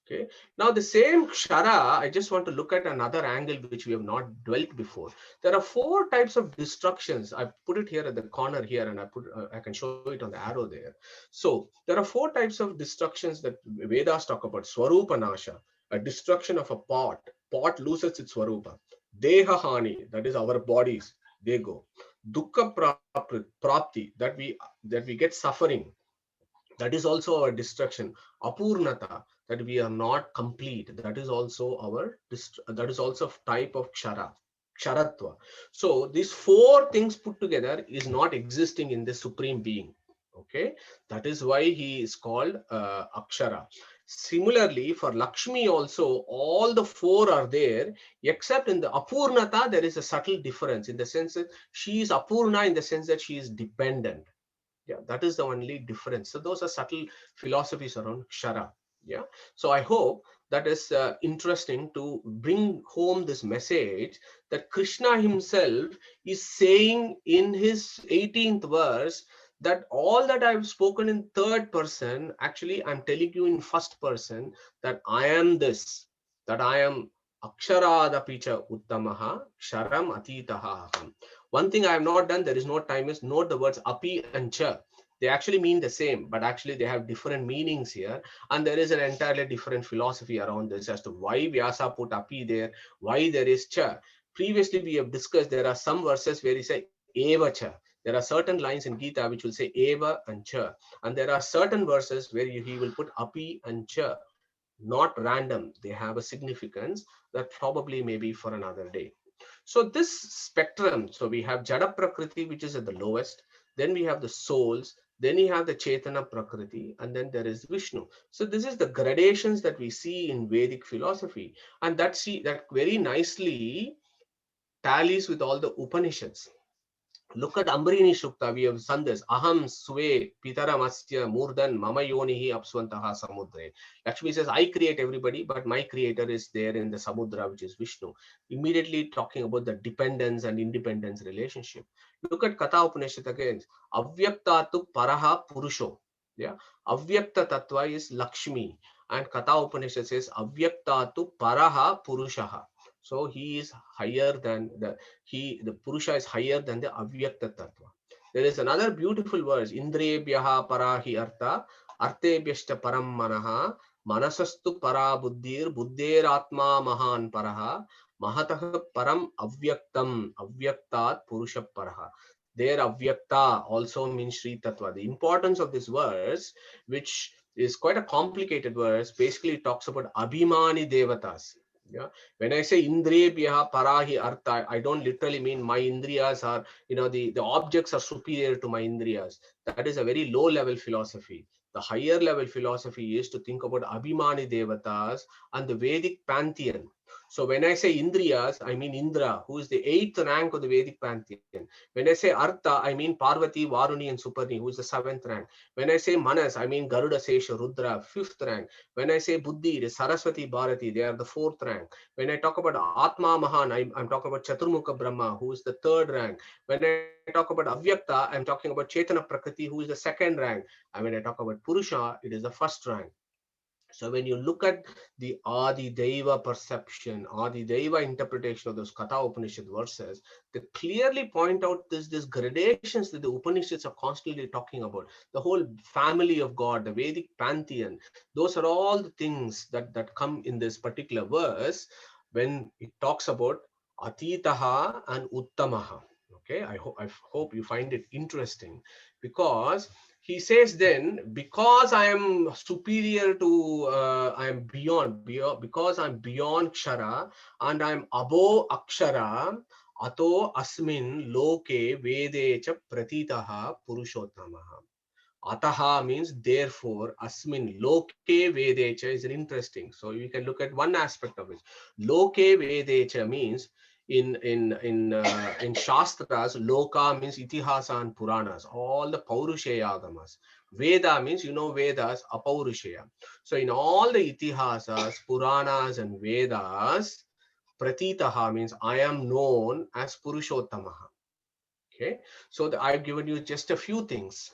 Okay. Now the same kshara, I just want to look at another angle which we have not dwelt before. There are four types of destructions. I put it here at the corner here, and I can show it on the arrow there. So there are four types of destructions that Vedas talk about. Swarupa Nasha, a destruction of a pot. Pot loses its Swarupa. Deha Hani, that is our bodies, they go. Dukkha Prapti, that we get suffering. That is also our destruction. Apurnata, that we are not complete. That is also type of kshara, ksharatva. So these four things put together is not existing in the supreme being. Okay, that is why he is called akshara. Similarly, for Lakshmi also, all the four are there, except in the apurnata, there is a subtle difference in the sense that she is apurna in the sense that she is dependent. Yeah, that is the only difference. So those are subtle philosophies around kshara. Yeah, so I hope that is interesting to bring home this message that Krishna himself is saying in his 18th verse, that all that I've spoken in third person, actually I'm telling you in first person, that I am this, that I am aksharadapicha uttamaha ksharam atitaha aham. One thing I have not done, there is no time, is note the words api and cha. They actually mean the same, but actually they have different meanings here. And there is an entirely different philosophy around this as to why Vyasa put api there, why there is cha. Previously we have discussed there are some verses where he says eva cha. There are certain lines in Gita which will say eva and cha, and there are certain verses where he will put api and cha, not random. They have a significance that probably may be for another day. So this spectrum, so we have Jada Prakriti, which is at the lowest, then we have the souls, then you have the Chetana Prakriti, and then there is Vishnu. So this is the gradations that we see in Vedic philosophy, and that very nicely tallies with all the Upanishads. Look at Ambrini Shukta, we have sung this. Aham Swe Pitaramasya Murdan Mama Yonihi Apswantaha Samudre. Lakshmi says, I create everybody, but my creator is there in the Samudra, which is Vishnu. Immediately talking about the dependence and independence relationship. Look at Katha Upanishad again. Avyaktatu Paraha Purusho. Yeah. Avyakta Tattva is Lakshmi. And Katha Upanishad says, Avyaktatu Paraha Purushaha. So he is higher than the Purusha is higher than the Avyakta Tattva. There is another beautiful verse, Indriyebhyaha parahi artha, artebhyashta param manaha, manasastu para buddhir, buddher atma mahan paraha, mahatah param avyaktam, avyaktat purusha paraha. There Avyakta also means Sri Tattva. The importance of this verse, which is quite a complicated verse, basically talks about Abhimani Devatas. Yeah. When I say Indriyebhyaha parahi artha, I don't literally mean my Indriyas are, the objects are superior to my Indriyas. That is a very low level philosophy. The higher level philosophy is to think about Abhimani Devatas and the Vedic pantheon. So when I say Indriyas, I mean Indra, who is the 8th rank of the Vedic pantheon. When I say Artha, I mean Parvati, Varuni and Suparni, who is the 7th rank. When I say Manas, I mean Garuda, Sesha, Rudra, 5th rank. When I say Buddhi, it is Saraswati, Bharati, they are the 4th rank. When I talk about Atma Mahan, I'm talking about Chaturmukha Brahma, who is the 3rd rank. When I talk about Avyakta, I'm talking about Chetana Prakriti, who is the 2nd rank. And when I talk about Purusha, it is the 1st rank. So when you look at the Adi Deva perception, Adi Deva interpretation of those Katha Upanishad verses, they clearly point out these gradations that the Upanishads are constantly talking about. The whole family of God, the Vedic pantheon, those are all the things that come in this particular verse when it talks about Atitaha and Uttamaha. Okay, I hope you find it interesting, because he says then, because I am superior to, I am beyond, because I'm beyond Kshara and I'm above Akshara, ato asmin loke vedecha pratitaha purushottamaha. Ataha means therefore, asmin loke vedecha is an interesting. So you can look at one aspect of it. Loke vedecha means in Shastras, Loka means Itihasa and Puranas, all the Paurusheya Agamas. Veda means, Vedas, Apaurusheya. So in all the Itihasas, Puranas and Vedas, Pratitaha means I am known as Purushottamaha. Okay, so I've given you just a few things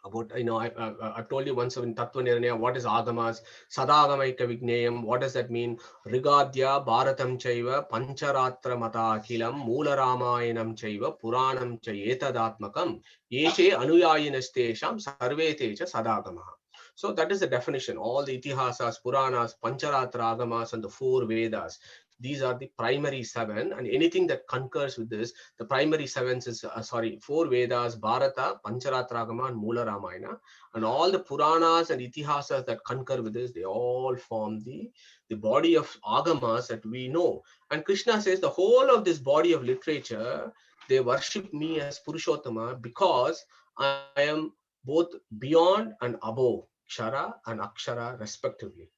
about, I've told you once in Tattva Nirnaya, what is Agamas, Sadagamaika Vigneyam, what does that mean? Rigadya, Bharatam Chaiva, Pancharatra Mata Akhilam, Mula Ramayanam Chaiva, Puranam Chayetadatmakam, Yeche Anuyayinastesham, Sarvetecha Sadagamaha. So that is the definition. All the Itihasas, Puranas, Pancharatra Agamas, and the 4 Vedas. These are the primary 7, and anything that concurs with this, the primary 7 is 4 Vedas, Bharata, Pancharatragama, and Mula Ramayana, and all the Puranas and Itihasas that concur with this, they all form the body of Agamas that we know. And Krishna says the whole of this body of literature, they worship me as Purushottama because I am both beyond and above Kshara and Akshara respectively.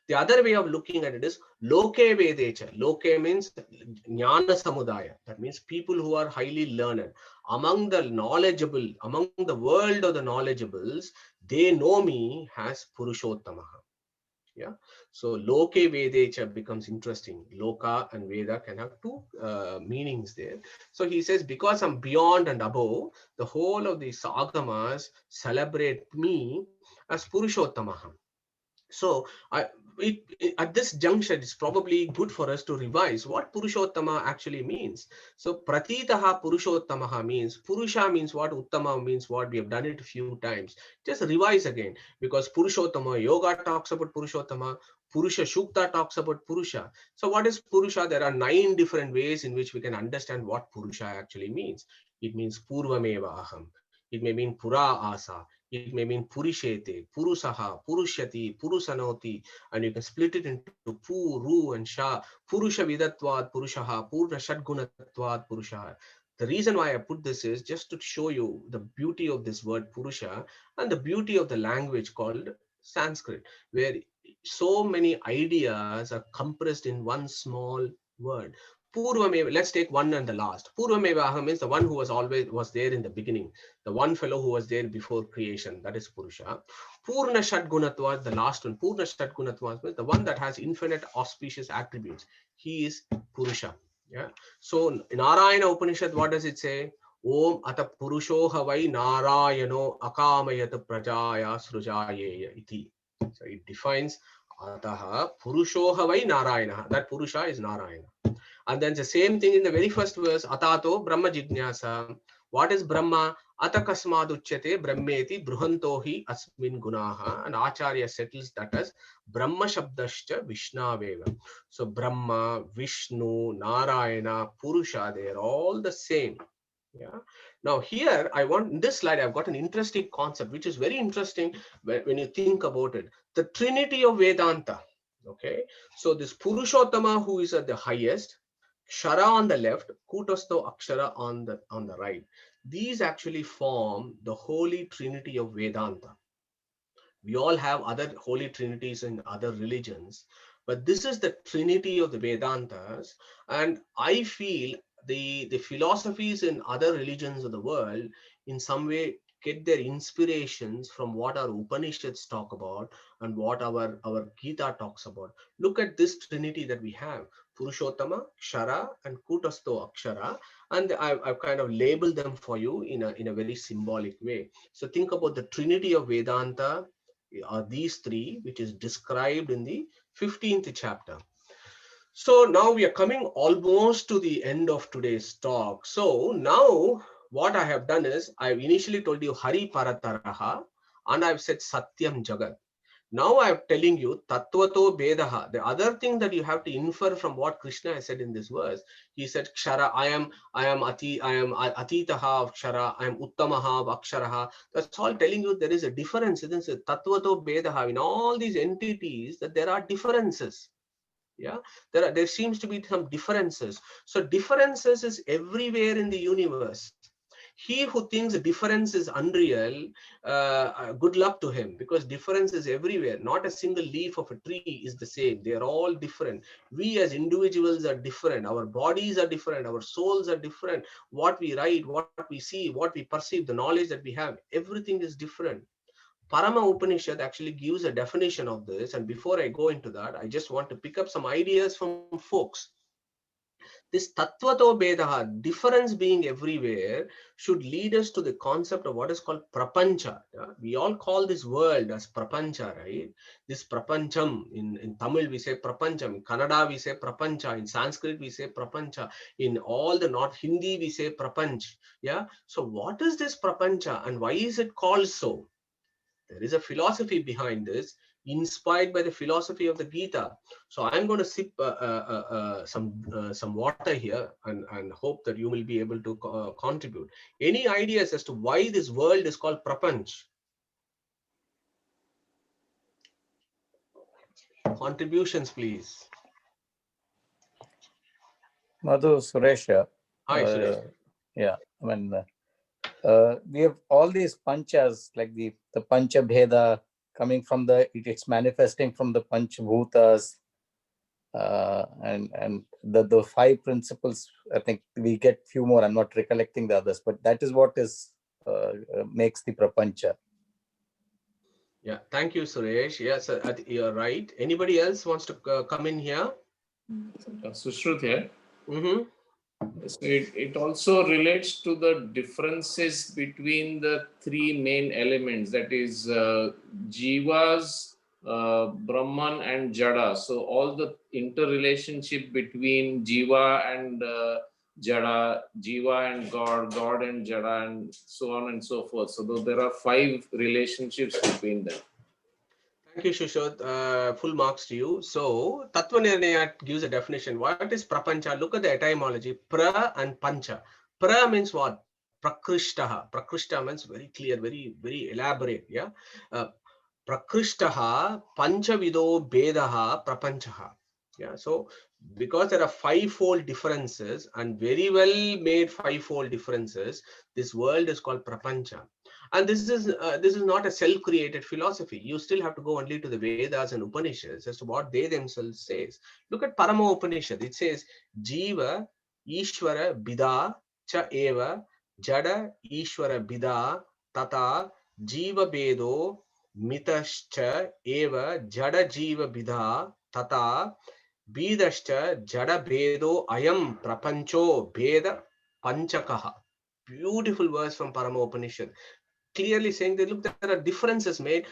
The other way of looking at it is Loke Vedecha. Loke means Jnana Samudaya. That means people who are highly learned. Among the knowledgeable, among the world of the knowledgeables, they know me as Purushottamaha. Yeah. So Loke Vedecha becomes interesting. Loka and Veda can have 2 meanings there. So he says, because I'm beyond and above, the whole of these Agamas celebrate me as Purushottamaha. So at this juncture, it's probably good for us to revise what Purushottama actually means. So Pratitaha Purushottamaha means, Purusha means what, Uttama means what. We have done it a few times. Just revise again, because Purushottama Yoga talks about Purushottama, Purusha Shukta talks about Purusha. So what is Purusha? There are 9 different ways in which we can understand what Purusha actually means. It means Purvameva Aham. It may mean Pura Asa. It may mean Purishete, Purusaha, Purushati, Purusanoti, and you can split it into Puru and Sha. Purusha Vidatvat Purushaha, Purna Shadgunatvat Purushaha. The reason why I put this is just to show you the beauty of this word Purusha and the beauty of the language called Sanskrit, where so many ideas are compressed in one small word. Purvameva, let's take one and the last. Purvameva Aham means the one who was there in the beginning, the one fellow who was there before creation, that is Purusha. Purna Shadgunatva, the last one. Purna Shadgunatva means the one that has infinite auspicious attributes. He is Purusha. Yeah. So in Narayana Upanishad, what does it say? Om ata purusho havai narayano akamayat prajaya srujayeya iti. So it defines ataha purusho havai narayana. That Purusha is Narayana. And then the same thing in the very first verse, Atato Brahma Jignasa. What is Brahma? Atakasmaduchyate Brahmeti Bruhantohi Asmin Gunaha. And Acharya settles that as Brahma Shabdascha Vishnaveva. So Brahma, Vishnu, Narayana, Purusha, they are all the same. Yeah. Now here in this slide, I've got an interesting concept, which is very interesting when you think about it. The Trinity of Vedanta. Okay. So this Purushottama, who is at the highest, Kshara on the left, Kutasto Akshara on the right. These actually form the holy trinity of Vedanta. We all have other holy trinities in other religions, but this is the trinity of the Vedantas. And I feel the philosophies in other religions of the world in some way get their inspirations from what our Upanishads talk about and what our Gita talks about. Look at this trinity that we have. Purushottama, Kshara, and Kutasto Akshara, and I've kind of labeled them for you in a very symbolic way. So think about the trinity of Vedanta are these three, which is described in the 15th chapter. So now we are coming almost to the end of today's talk. So now what I have done is I've initially told you Hari Parataraha and I've said Satyam Jagat. Now I'm telling you Tattvato Bedaha. The other thing that you have to infer from what Krishna has said in this verse, he said Kshara, I am Atitaha of Kshara, I am Uttamaha of Aksharaha. That's all telling you there is a difference. It is Tattvato Bedaha. In all these entities, that there are differences. Yeah, there seems to be some differences. So differences is everywhere in the universe. He who thinks difference is unreal, good luck to him, because difference is everywhere. Not a single leaf of a tree is the same. They are all different. We as individuals are different. Our bodies are different. Our souls are different. What we write, what we see, what we perceive, the knowledge that we have, everything is different. Parama Upanishad actually gives a definition of this. And before I go into that, I just want to pick up some ideas from folks. This Tattvato Bedaha, difference being everywhere, should lead us to the concept of what is called Prapancha. We all call this world as Prapancha, right? This Prapancham, in Tamil we say Prapancham, in Kannada we say Prapancha, in Sanskrit we say Prapancha, in all the North Hindi we say Prapanch. Yeah. So what is this Prapancha and why is it called so? There is a philosophy behind this, inspired by the philosophy of the Gita. So I'm going to sip some water here and hope that you will be able to contribute. Any ideas as to why this world is called Prapanch? Contributions, please. Madhu, Suresh. Hi, Suresh. Yeah, I mean, we have all these panchas, like the pancha bheda coming from it's manifesting from the panchabhutas, and the five principles. I think we get few more. I'm not recollecting the others, but that is what is makes the prapancha. Yeah, thank you, Suresh. Yes, you're right. Anybody else wants to come in here? Sushruth here. Mm-hmm. So it also relates to the differences between the three main elements, that is Jivas, Brahman and Jada. So all the interrelationship between Jiva and Jada, Jiva and God, God and Jada, and so on and so forth. So there are five relationships between them. Thank you, Shushot. Full marks to you. So, Tattva Nirnaya gives a definition. What is Prapancha? Look at the etymology. Pra and Pancha. Pra means what? Prakrishtaha. Prakrishta means very clear, very elaborate. Yeah. Prakrishtaha panchavido bedaha prapanchaha. Yeah. So because there are fivefold differences and very well made fivefold differences, this world is called prapancha. And this is not a self-created philosophy. You still have to go only to the Vedas and Upanishads as to what they themselves says. Look at Parama Upanishad. It says, Jiva Ishvara Bida Cha Eva Jada Ishvara Bida Tata Jiva Bedo Mitascha Eva Jada Jiva Bida Tata Bidascha Jada Bedo Ayam Prapancho Beda Panchakaha. Beautiful verse from Parama Upanishad, clearly saying that look, there are differences made.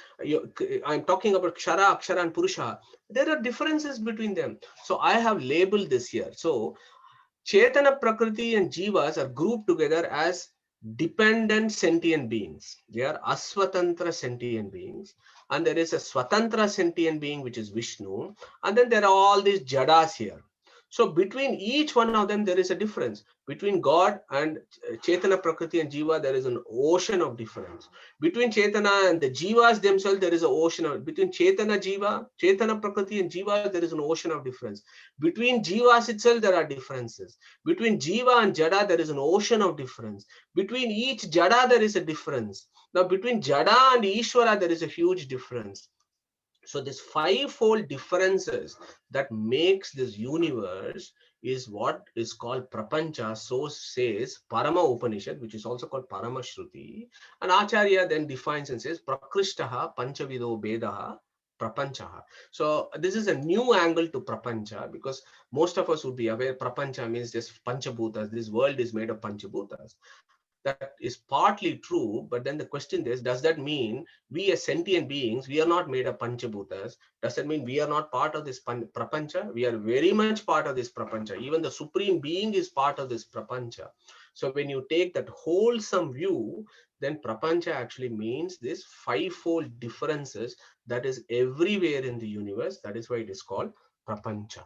I'm talking about Kshara, Akshara, and Purusha. There are differences between them. So I have labeled this here. So Chetana, Prakriti, and Jivas are grouped together as dependent sentient beings. They are aswatantra sentient beings. And there is a swatantra sentient being, which is Vishnu. And then there are all these jadas here. So between each one of them, there is a difference. Between God and Chetana, Prakriti, and Jiva, there is an ocean of difference. Between Chetana and the Jivas themselves, there is an ocean of, between Chetana, Jiva, Chetana, Prakriti, and Jiva, there is an ocean of difference. Between Jivas itself, there are differences. Between Jiva and Jada, there is an ocean of difference. Between each Jada, there is a difference. Now, between Jada and Ishvara, there is a huge difference. So this fivefold differences that makes this universe is what is called Prapancha. So says Parama Upanishad, which is also called Parama Shruti. And Acharya then defines and says Prakrishtaha Panchavido Bedaha Prapanchaha. So this is a new angle to Prapancha, because most of us would be aware Prapancha means just Panchabhutas. This world is made of Panchabhutas. That is partly true, but then the question is, does that mean we as sentient beings, we are not made of Panchabhutas? Does that mean we are not part of this Prapancha? We are very much part of this Prapancha. Even the Supreme Being is part of this Prapancha. So when you take that wholesome view, then Prapancha actually means this fivefold differences that is everywhere in the universe. That is why it is called Prapancha.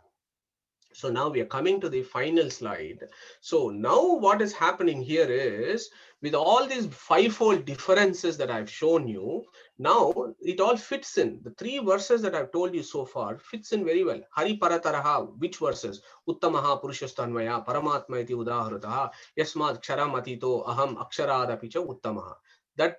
So now we are coming to the final slide. So now what is happening here is, with all these fivefold differences that I've shown you, now it all fits in. The three verses that I've told you so far fits in very well. Hari Parataraha, which verses? Uttamaha Purushastanvaya, Paramatma iti udaharataha, Yasmad Ksharam atito aham aksharadapicha uttamaha. That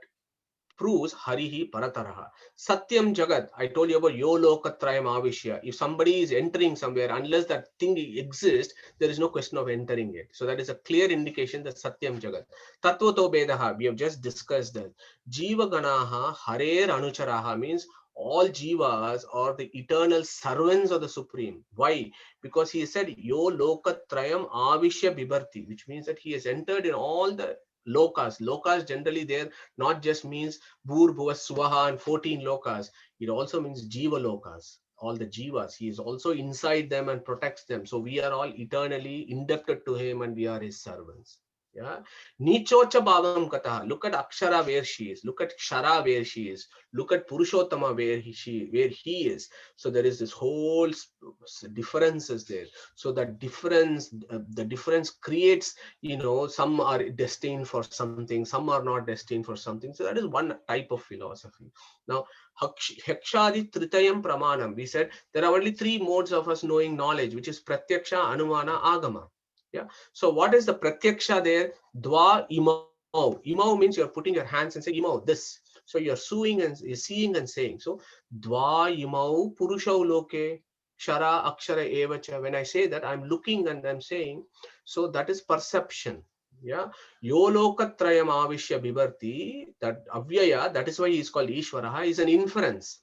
proves Harihi Parataraha. Satyam Jagat, I told you about Yo Lokatrayam Avishya. If somebody is entering somewhere, unless that thing exists, there is no question of entering it. So that is a clear indication that Satyam Jagat. Tattvato Bedaha, we have just discussed that. Jiva Ganaha Harer Anucharaha means all jivas are the eternal servants of the Supreme. Why? Because he said Yo Lokatrayam Avishya Bibharti, which means that he has entered in all the lokas. Lokas generally there not just means Bhur, Bhuva, Swaha and 14 lokas. It also means Jiva lokas. All the jivas. He is also inside them and protects them. So we are all eternally indebted to him and we are his servants. Yeah. Nichocha Bhavam Kataha. Look at Akshara where she is. Look at Kshara where she is. Look at Purushottama where he is. So there is this whole differences there. So that difference, the difference creates, some are destined for something, some are not destined for something. So that is one type of philosophy. Now, Hakshadi Tritayam Pramanam. We said there are only three modes of us knowing knowledge, which is Pratyaksha, Anumana, Agama. Yeah. So what is the Pratyaksha there? Dva Imau. Imau means you're putting your hands and saying Imau, this. So you're seeing and saying. So Dva Imau Purushau Loke Kshara Akshara Evacha. When I say that, I'm looking and I'm saying. So that is perception. Yeah. Yo Lokatrayam Avishya Bibharti, that Avyaya, that is why he is called Ishvaraha, is an inference.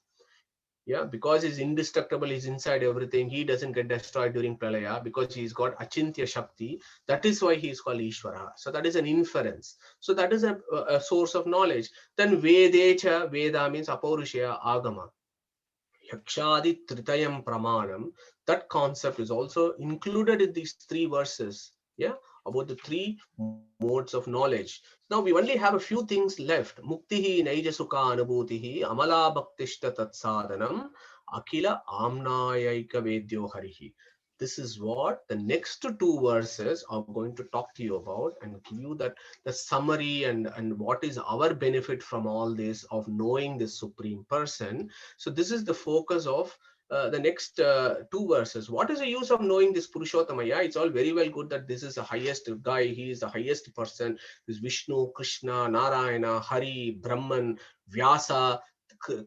Yeah, because he's indestructible, he's inside everything, he doesn't get destroyed during Pralaya because he's got Achintya Shakti. That is why he is called Ishvara. So that is an inference. So that is a source of knowledge. Then Vedecha, Veda means Apaurushaya, Agama. Yakshadi Tritayam Pramanam, that concept is also included in these three verses. Yeah, about the three modes of knowledge. Now we only have a few things left. Muktihi Naijasuka Anubhutihi Amala Bhaktishta Tatsadanam Akila Amnayaika Vedyo Harihi. This is what the next two verses are going to talk to you about and give you that the summary and what is our benefit from all this of knowing this supreme person. So this is the focus of the next two verses. What is the use of knowing this Purushottama? Yeah, it's all very well good that this is the highest guy, he is the highest person, this Vishnu, Krishna, Narayana, Hari, Brahman, Vyasa,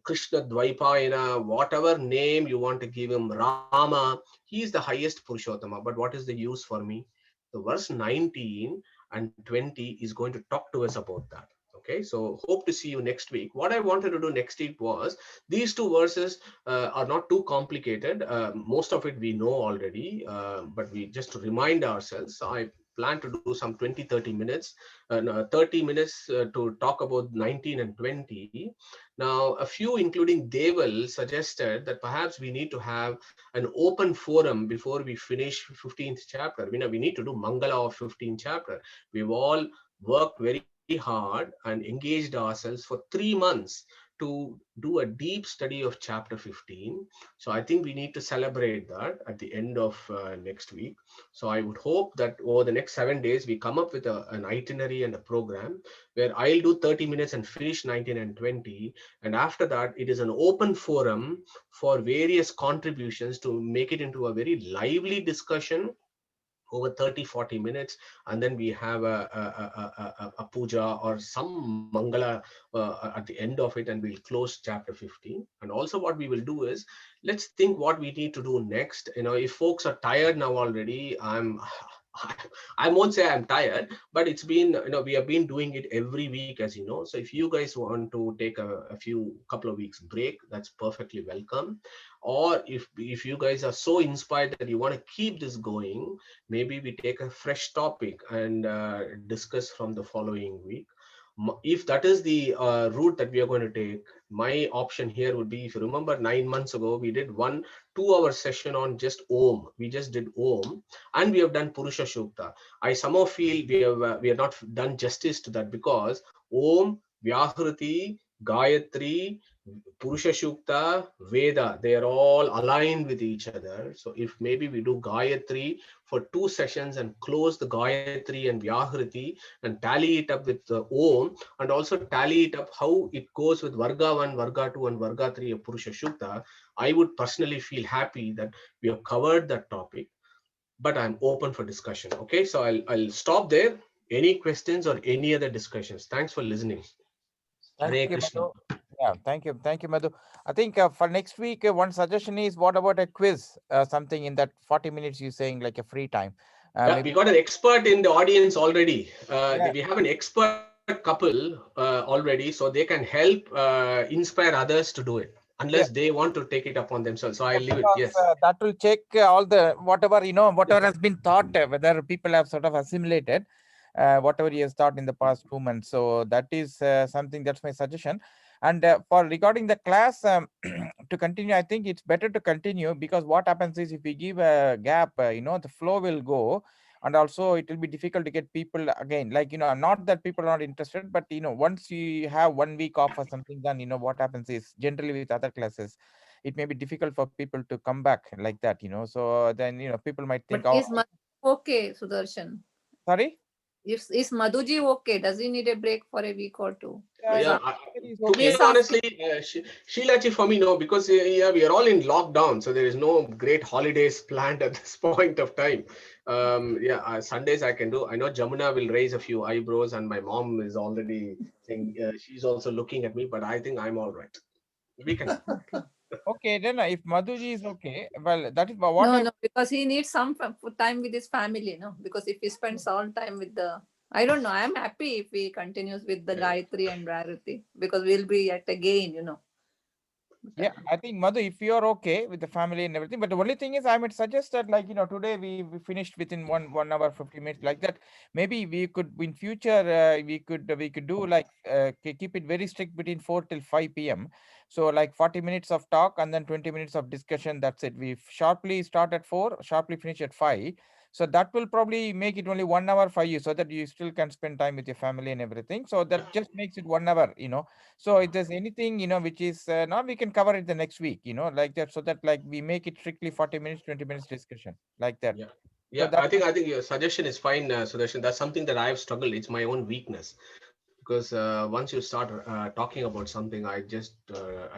Krishna Dvaipayana, whatever name you want to give him, Rama, he is the highest Purushottama. But what is the use for me? The verse 19 and 20 is going to talk to us about that. Okay, so hope to see you next week. What I wanted to do next week was these two verses are not too complicated. Most of it we know already, but we just to remind ourselves. So I plan to do some 20-30 minutes, no, 30 minutes to talk about 19 and 20. Now, a few, including Deval, suggested that perhaps we need to have an open forum before we finish 15th chapter. We need to do Mangala of 15th chapter. We've all worked very hard and engaged ourselves for 3 months to do a deep study of chapter 15. So I think we need to celebrate that at the end of next week. So I would hope that over the next 7 days, we come up with an itinerary and a program where I'll do 30 minutes and finish 19 and 20. And after that, it is an open forum for various contributions to make it into a very lively discussion over 30-40 minutes, and then we have a puja or some mangala at the end of it, and we'll close chapter 15. And also what we will do is, let's think what we need to do next. If folks are tired now already, I won't say I'm tired, but it's been, we have been doing it every week, as you know. So if you guys want to take a few couple of weeks break, that's perfectly welcome. Or if you guys are so inspired that you want to keep this going, maybe we take a fresh topic and discuss from the following week. If that is the route that we are going to take, my option here would be, if you remember 9 months ago, we did 1-2 hour session on just Om. We just did Om, and we have done Purusha Shukta. I somehow feel we have not done justice to that, because Om, Vyahruti, Gayatri, Purusha Shukta, Veda, they are all aligned with each other. So if maybe we do Gayatri for 2 sessions and close the Gayatri and Vyahruti and tally it up with the Om, and also tally it up how it goes with Varga 1, Varga 2 and Varga 3 of Purusha Shukta, I would personally feel happy that we have covered that topic, but I'm open for discussion. Okay, so I'll stop there. Any questions or any other discussions? Thanks for listening. Hare Thank you, Krishna. Madhu. Yeah, thank you, Madhu. I think for next week, one suggestion is, what about a quiz? Something in that 40 minutes you're saying, like a free time. Yeah, Maybe. we got an expert in the audience already. Yeah. We have an expert couple already, so they can help inspire others to do it, unless they want to take it upon themselves. So I'll leave it. Yes. That will check all the whatever has been thought, whether people have sort of assimilated whatever he has taught in the past 2 months. So that is something, that's my suggestion. And for regarding the class, to continue, I think it's better to continue, because what happens is, if we give a gap, the flow will go, and also it will be difficult to get people again. Like, not that people are not interested, but once you have 1 week off or something, then what happens is, generally with other classes, it may be difficult for people to come back like that. So then people might think, But oh, is Madhu okay, Sudarshan? sorry. Is Madhuji okay? Does he need a break for a week or two? Yeah, He's to be okay. honestly, Sheilaji, for me, no, because yeah, we are all in lockdown, so there is no great holidays planned at this point of time. Yeah, Sundays I can do. I know Jamuna will raise a few eyebrows, and my mom is already saying, she's also looking at me, but I think I'm all right. We can. Okay, then if Madhuji is okay, well, that is what No, because he needs some time with his family, no? Because if he spends all time with I don't know. I'm happy if he continues with the Gayatri and Bharati, because we'll be at a gain. Yeah, I think Madhu, if you're okay with the family and everything, but the only thing is, I might suggest that, like, today we finished within 1 hour 50 minutes, like that. Maybe we could, in future, we could do like keep it very strict between 4 till 5 p.m. So like 40 minutes of talk and then 20 minutes of discussion. That's it. We sharply start at 4, sharply finish at 5. So that will probably make it only 1 hour for you, so that you still can spend time with your family and everything. So that just makes it 1 hour, So if there's anything, which is not, we can cover it the next week, like that. So that like we make it strictly 40 minutes, 20 minutes discussion like that. Yeah. So Yeah, that I think your suggestion is fine, Sudarshan. That's something that I've struggled. It's my own weakness, because once you start talking about something, I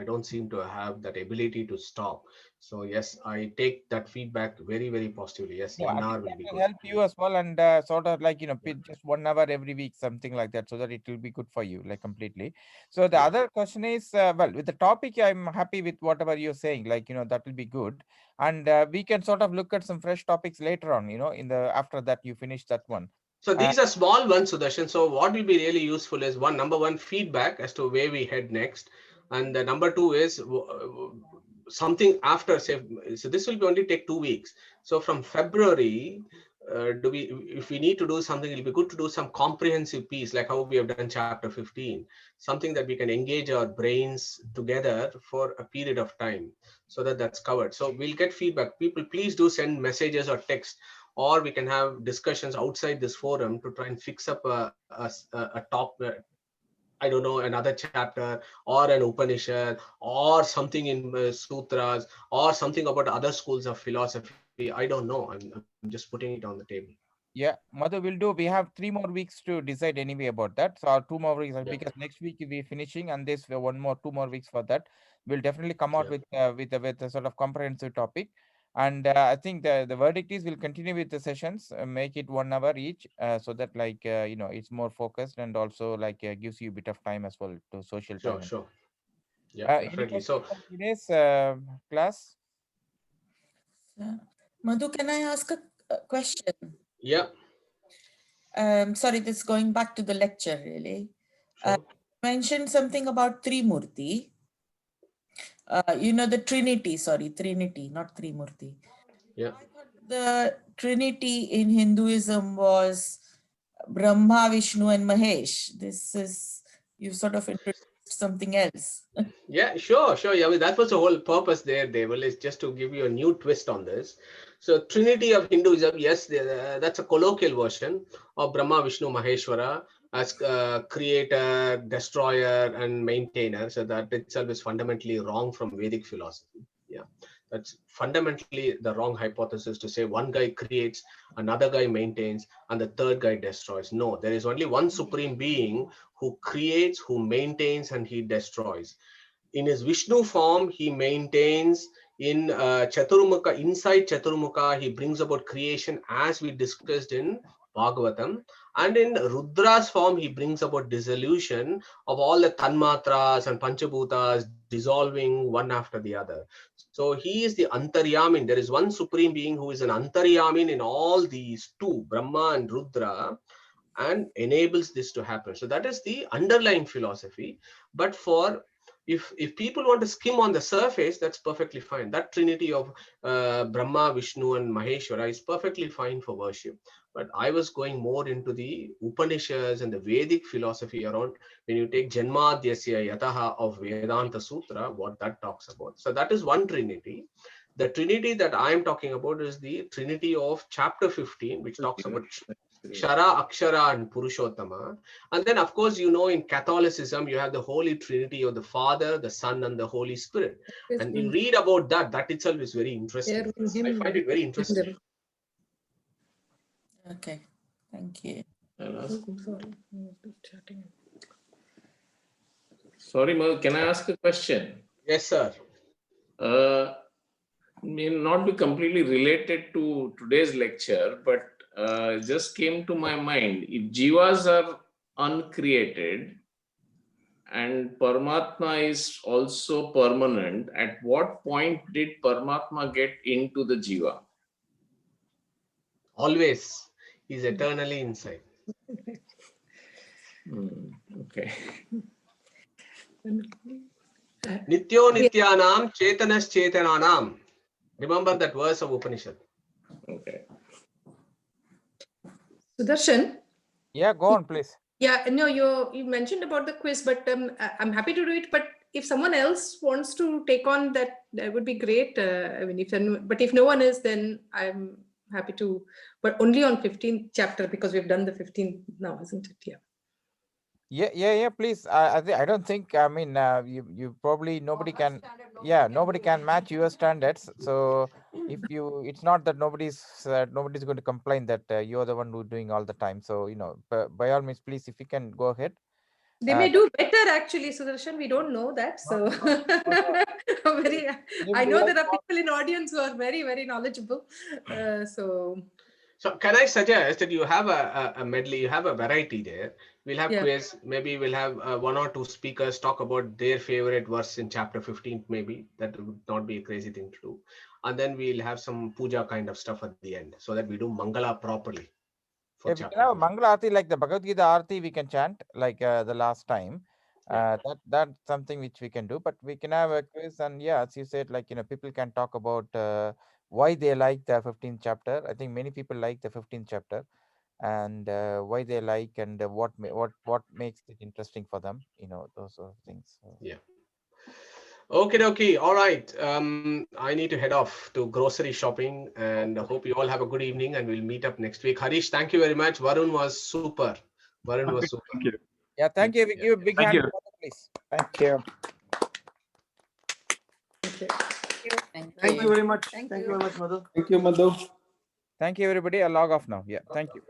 don't seem to have that ability to stop. So yes, I take that feedback very, very positively. Yes, Yeah, I 1 think hour will that be will good. help you as well, and sort of like just 1 hour every week, something like that, so that it will be good for you, like completely. So the Yeah. other question is, well, with the topic, I'm happy with whatever you're saying, like that will be good, and we can sort of look at some fresh topics later on, in the after that you finish that one. So Uh, these are small ones, Sudarshan. So what will be really useful is number one, feedback as to where we head next. And the number two is something after, say, so this will be only take 2 weeks. So from February, if we need to do something, it'll be good to do some comprehensive piece, like how we have done chapter 15, something that we can engage our brains together for a period of time, so that that's covered. So we'll get feedback. People, please do send messages or text, or we can have discussions outside this forum to try and fix up a top, I don't know, another chapter or an Upanishad or something in sutras or something about other schools of philosophy. I don't know. I'm just putting it on the table. yeah, Madhu will do. We have 3 more weeks to decide anyway about that. So our 2 more weeks, Yeah. because next week we're finishing, and this 2 more weeks for that. We'll definitely come out Yeah. with a sort of comprehensive topic. And I think the verdict is we'll continue with the sessions, make it 1 hour each, so that like it's more focused, and also like gives you a bit of time as well to social Sure, time. sure. Yeah, Any definitely. questions So for today's class? Madhu, can I ask a question? yeah, Sorry, this is going back to the lecture, really. sure. Mentioned something about Trimurti. The Trinity, not Trimurti. Yeah. I thought the Trinity in Hinduism was Brahma, Vishnu, and Mahesh. You sort of introduced something else. Yeah, sure, sure. Yeah, I mean, that was the whole purpose there, Deval, is just to give you a new twist on this. So, Trinity of Hinduism, yes, that's a colloquial version of Brahma, Vishnu, Maheshwara as creator, destroyer, and maintainer. So, that itself is fundamentally wrong from Vedic philosophy. Yeah, that's fundamentally the wrong hypothesis to say one guy creates, another guy maintains, and the third guy destroys. No, there is only one supreme being who creates, who maintains, and he destroys. In his Vishnu form, he maintains. In Chaturmukha, inside Chaturmukha, he brings about creation, as we discussed in Bhagavatam. And in Rudra's form, he brings about dissolution of all the Tanmatras and Panchabhutas, dissolving one after the other. So he is the Antaryamin. There is one supreme being who is an Antaryamin in all these two, Brahma and Rudra, and enables this to happen. So that is the underlying philosophy. But if people want to skim on the surface, that's perfectly fine. That trinity of Brahma, Vishnu, and Maheshwara is perfectly fine for worship. But I was going more into the Upanishads and the Vedic philosophy around when you take Janmadhyasya Yataha of Vedanta Sutra, what that talks about. So that is one trinity. The trinity that I am talking about is the trinity of chapter 15, which talks about Kshara, Akshara, and Purushottama. And then, of course, in Catholicism, you have the Holy Trinity of the Father, the Son, and the Holy Spirit. And you read about that. That itself is very interesting. I find it very interesting. Okay, thank you. Sorry, Madhu, can I ask a question? Yes, sir. May not be completely related to today's lecture, but just came to my mind. If jivas are uncreated and Paramatma is also permanent, at what point did Paramatma get into the jiva? Always. He's eternally inside. Okay. Nityo Nityanam Chetanas Chetananam. Remember that verse of Upanishad. Okay. Sudarshan? Yeah, go on, please. Yeah, no, you mentioned about the quiz, but I'm happy to do it. But if someone else wants to take on that, that would be great. I mean, but if no one is, then I'm happy to, but only on 15th chapter, because we've done the 15th now, isn't it? Yeah, please. I don't think, I mean, you probably, nobody can, nobody can match your standards. So if you, it's not that nobody's going to complain that you're the one who's doing all the time. So, by all means, please, if you can go ahead. They may do better, actually, Sudarshan. We don't know that. So I know there are people in audience who are very, very knowledgeable. So can I suggest that you have a medley, you have a variety there. We'll have quiz. Maybe we'll have 1 or 2 speakers talk about their favorite verse in chapter 15. Maybe that would not be a crazy thing to do. And then we'll have some puja kind of stuff at the end, so that we do Mangala properly. If we can have a Mangala Aarti like the Bhagavad Gita Aarti, we can chant like the last time. That's something which we can do. But we can have a quiz, and as you said, like people can talk about why they like the 15th chapter. I think many people like the 15th chapter, and why they like, and what makes it interesting for them. Those sort of things. So. Yeah. Okay. All right. I need to head off to grocery shopping, and I hope you all have a good evening, and we'll meet up next week. Harish, thank you very much. Varun was super. Thank you. Yeah, thank you. We give a big hand, please. Thank you. Thank you very much. Thank Thank you. you very much, Madhu. Thank you, Madhu. Thank you, everybody. I'll log off now. Yeah, thank you.